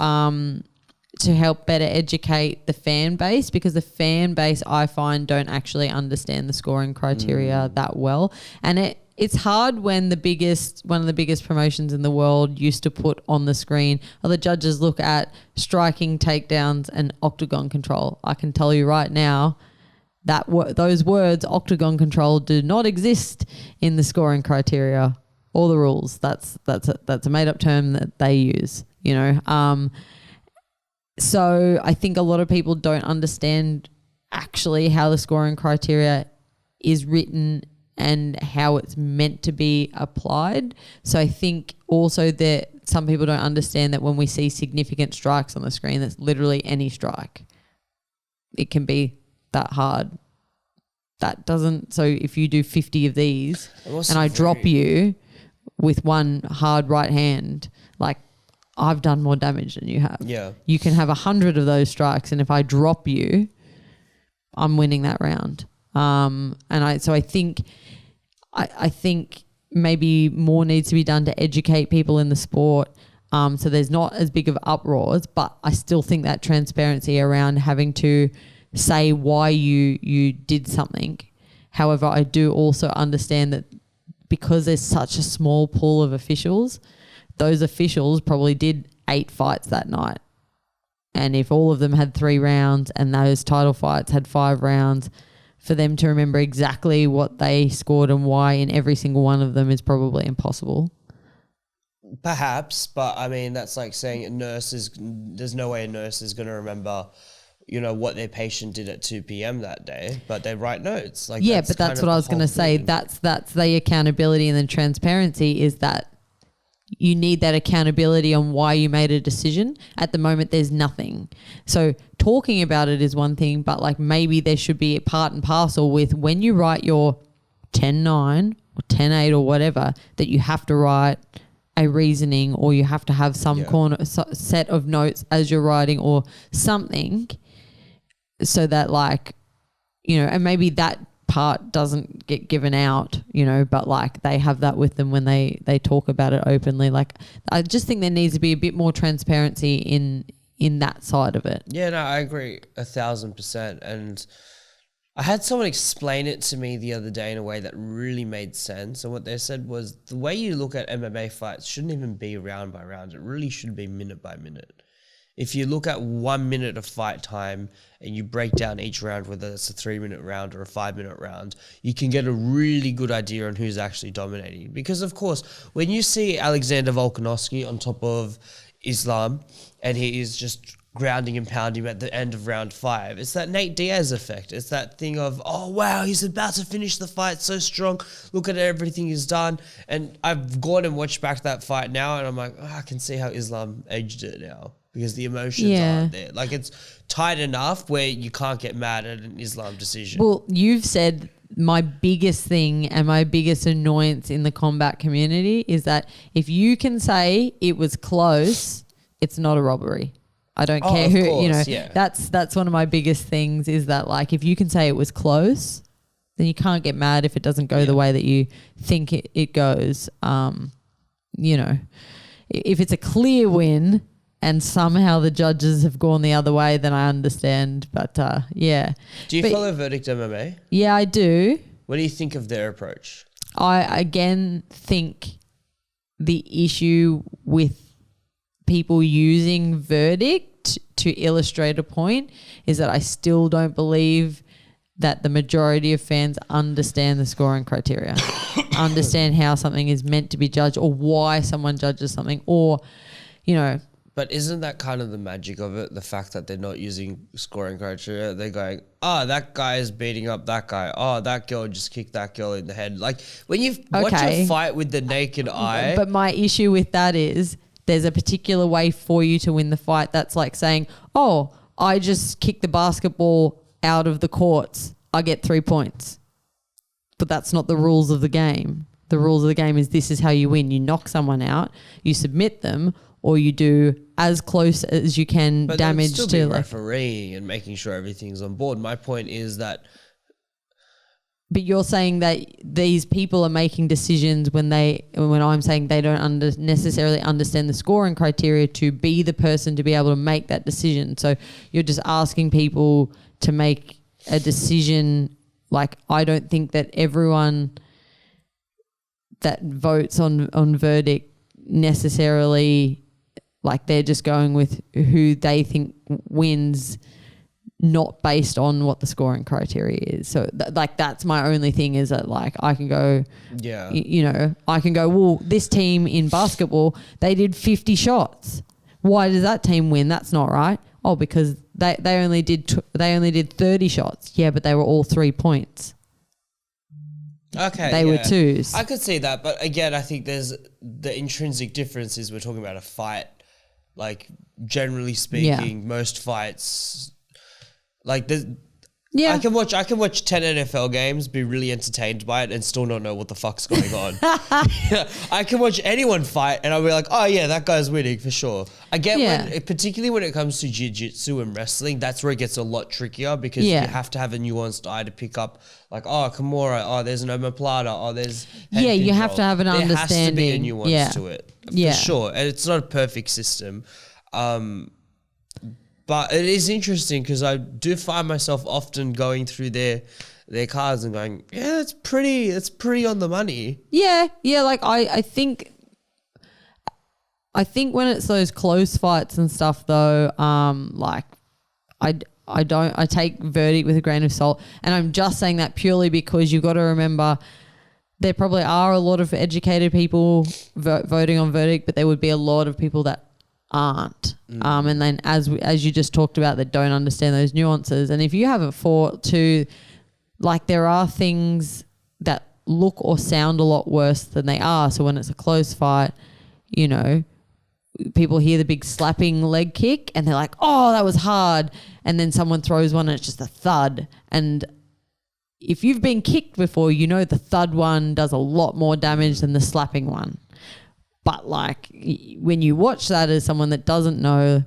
to help better educate the fan base, because the fan base I find don't actually understand the scoring criteria that well. And it's hard when one of the biggest promotions in the world used to put on the screen, or the judges look at striking, takedowns and octagon control. I can tell you right now that those words, octagon control, do not exist in the scoring criteria or the rules. That's a made up term that they use, you know. So I think a lot of people don't understand actually how the scoring criteria is written and how it's meant to be applied. So I think also that some people don't understand that when we see significant strikes on the screen, that's literally any strike. It can be that hard. that doesn't. So if you do 50 of these also and I drop you with one hard right hand, like I've done more damage than you have. Yeah. You can have 100 of those strikes, and if I drop you, I'm winning that round. I think maybe more needs to be done to educate people in the sport. So there's not as big of uproars, but I still think that transparency around having to say why you did something. However, I do also understand that because there's such a small pool of officials, those officials probably did 8 fights that night. And if all of them had 3 rounds and those title fights had 5 rounds, for them to remember exactly what they scored and why in every single one of them is probably impossible. Perhaps, but I mean, that's like saying there's no way a nurse is going to remember, what their patient did at 2 p.m. that day, but they write notes. Like, yeah, but that's what I was going to say. That's the accountability and the transparency is that you need that accountability on why you made a decision. At the moment, there's nothing. So talking about it is one thing, but like maybe there should be a part and parcel with when you write your 10-9 or 10-8 or whatever, that you have to write a reasoning, or you have to have some set of notes as you're writing or something, so that and maybe that part doesn't get given out, but like they have that with them when they talk about it openly. Like I just think there needs to be a bit more transparency in that side of it. Yeah, no, I agree 1,000%. And I had someone explain it to me the other day in a way that really made sense. And what they said was the way you look at MMA fights shouldn't even be round by round. It really should be minute by minute. If you look at 1 minute of fight time and you break down each round, whether it's a 3-minute round or a 5-minute round, you can get a really good idea on who's actually dominating. Because, of course, when you see Alexander Volkanovski on top of Islam and he is just grounding and pounding at the end of round 5, it's that Nate Diaz effect. It's that thing of, oh, wow, he's about to finish the fight so strong. Look at everything he's done. And I've gone and watched back that fight now and I'm like, I can see how Islam edged it now. Because the emotions aren't there. Like, it's tight enough where you can't get mad at an Islam decision. Well, you've said my biggest thing and my biggest annoyance in the combat community is that if you can say it was close, it's not a robbery. I don't care who, course, that's one of my biggest things is that, like, if you can say it was close, then you can't get mad if it doesn't go the way that you think it goes. If it's a clear win and somehow the judges have gone the other way, then I understand. But, yeah. Do you follow Verdict MMA? Yeah, I do. What do you think of their approach? I, again, think the issue with people using Verdict to illustrate a point is that I still don't believe that the majority of fans understand the scoring criteria, understand how something is meant to be judged or why someone judges something or, But isn't that kind of the magic of it? The fact that they're not using scoring criteria. They're going, that guy is beating up that guy. Oh, that girl just kicked that girl in the head. Like when you watch a fight with the naked eye. But my issue with that is there's a particular way for you to win the fight. That's like saying, I just kicked the basketball out of the courts. I get 3 points. But that's not the rules of the game. The rules of the game is this is how you win. You knock someone out, you submit them, or you do as close as you can damage still to be refereeing and making sure everything's on board. My point is that. But you're saying that these people are making decisions when I'm saying they don't necessarily understand the scoring criteria to be the person to be able to make that decision. So you're just asking people to make a decision. Like, I don't think that everyone that votes on Verdict necessarily, like, they're just going with who they think wins, not based on what the scoring criteria is. So that's my only thing is that, like, I can go, I can go, well, this team in basketball, they did 50 shots. Why does that team win? That's not right. Oh, because they only did 30 shots. Yeah, but they were all 3 points. Okay, they were twos. I could see that, but again, I think there's the intrinsic difference is we're talking about a fight. Like, generally speaking, most fights, like, Yeah. I can watch 10 NFL games, be really entertained by it, and still not know what the fuck's going on. I can watch anyone fight, and I'll be like, oh yeah, that guy's winning for sure. I get when, particularly when it comes to jiu-jitsu and wrestling, that's where it gets a lot trickier because you have to have a nuanced eye to pick up, like, oh, Kimura, oh, there's an omoplata, oh, there's head you have control. to have an understanding. There has to be a nuance to it, for sure. And it's not a perfect system. But it is interesting because I do find myself often going through their cards and going, yeah, it's pretty on the money. Yeah. Like I think when it's those close fights and stuff though, like I take verdict with a grain of salt, and I'm just saying that purely because you've got to remember there probably are a lot of educated people voting on verdict, but there would be a lot of people that aren't. And then as you just talked about, that don't understand those nuances. And if you haven't fought to, like, there are things that look or sound a lot worse than they are. So when it's a close fight, you know, people hear the big slapping leg kick and they're like, oh, that was hard. And then someone throws one and it's just a thud. And if you've been kicked before, you know the thud one does a lot more damage than the slapping one. But like when you watch that as someone that doesn't know,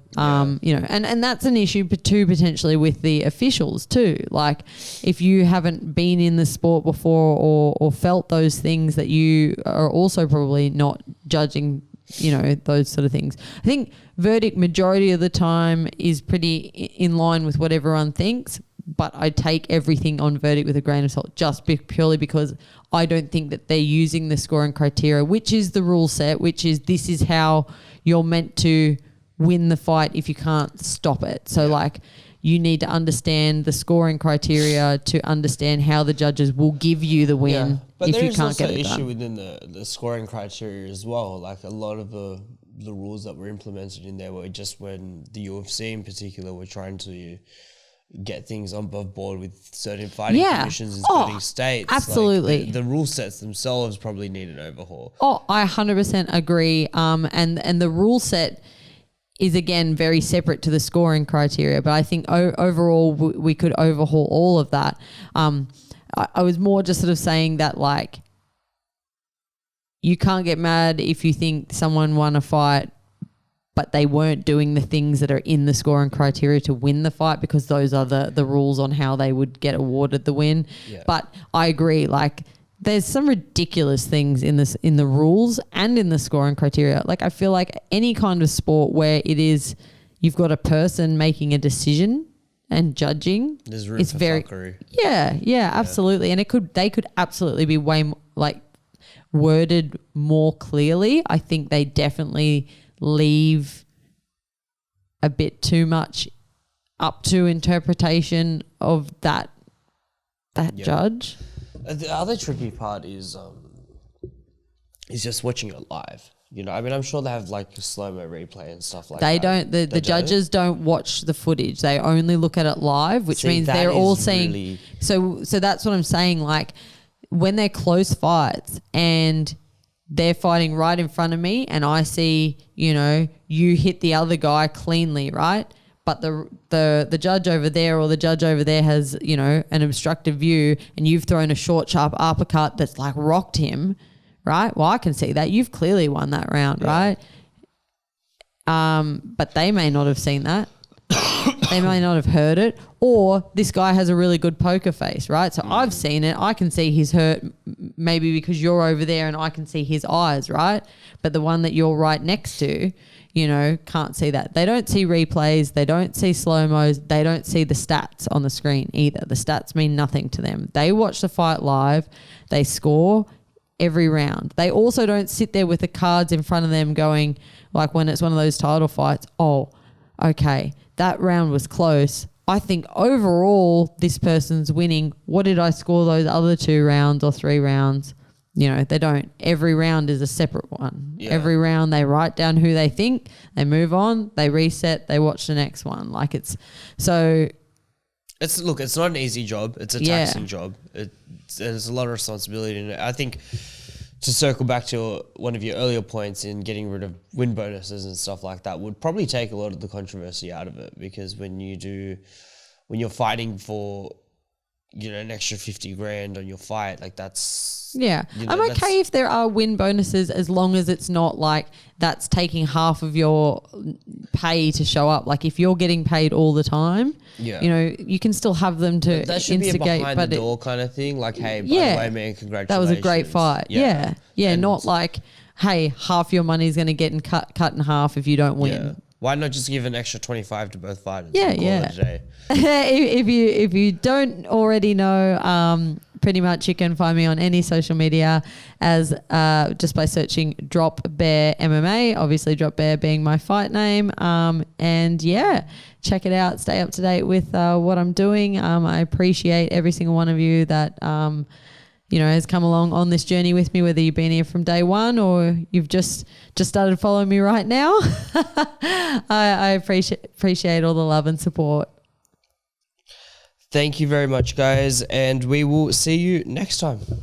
you know, and that's an issue too potentially with the officials too. Like if you haven't been in the sport before or felt those things, that you are also probably not judging, you know, those sort of things. I think verdict majority of the time is pretty in line with what everyone thinks, but I take everything on verdict with a grain of salt just purely because I don't think that they're using the scoring criteria, which is the rule set, which is this is how you're meant to win the fight if you can't stop it. So like you need to understand the scoring criteria to understand how the judges will give you the win if you can't get it done. But there's also an issue within the scoring criteria as well. Like a lot of the rules that were implemented in there were just when the UFC in particular were trying to get things on board with certain fighting commissions in certain states. Absolutely. Like the rule sets themselves probably need an overhaul. Oh, I 100% agree. And the rule set is, again, very separate to the scoring criteria. But I think overall we could overhaul all of that. I was more just sort of saying that, like, you can't get mad if you think someone won a fight but they weren't doing the things that are in the scoring criteria to win the fight, because those are the rules on how they would get awarded the win. Yeah. But I agree, like there's some ridiculous things in the rules and in the scoring criteria. Like I feel like any kind of sport where it is you've got a person making a decision and judging, there's room for fuckery. Yeah, absolutely. And they could absolutely be way like worded more clearly. I think they definitely leave a bit too much up to interpretation of that judge. The other tricky part is just watching it live. You know, I mean, I'm sure they have like a slow-mo replay and stuff like that. The judges don't watch the footage. They only look at it live, which means they're all seeing. Really so that's what I'm saying. Like when they're close fights and they're fighting right in front of me and I see, you know, you hit the other guy cleanly, right? But the judge over there or the judge over there has, you know, an obstructive view and you've thrown a short, sharp uppercut that's like rocked him, right? Well, I can see that. You've clearly won that round, right? But they may not have seen that. They may not have heard it, or this guy has a really good poker face, right? So I've seen it. I can see he's hurt maybe because you're over there and I can see his eyes, right? But the one that you're right next to, you know, can't see that. They don't see replays. They don't see slow-mos. They don't see the stats on the screen either. The stats mean nothing to them. They watch the fight live. They score every round. They also don't sit there with the cards in front of them going, like when it's one of those title fights, oh, okay, that round was close. I think overall this person's winning. What did I score those other 2 rounds or 3 rounds? You know, they don't. Every round is a separate one. Yeah. Every round they write down who they think, they move on, they reset, they watch the next one. Like it's not an easy job. It's a taxing job. There's a lot of responsibility in it. I think to circle back to one of your earlier points in getting rid of win bonuses and stuff like that would probably take a lot of the controversy out of it, because when you're fighting for an extra 50 grand on your fight. Like that's, Yeah. I'm okay if there are win bonuses as long as it's not like that's taking half of your pay to show up. Like if you're getting paid all the time, you can still have them to that should instigate. be a behind the door kind of thing. Like, hey, by the way, man, congratulations. That was a great fight. Yeah. Not like, hey, half your money is going to get cut in half if you don't win. Yeah. Why not just give an extra 25 to both fighters? Yeah. If you don't already know, pretty much you can find me on any social media as just by searching Drop Bear MMA. Obviously, Drop Bear being my fight name. And check it out. Stay up to date with what I'm doing. I appreciate every single one of you that has come along on this journey with me, whether you've been here from day one or you've just started following me right now. I appreciate all the love and support. Thank you very much, guys, and we will see you next time.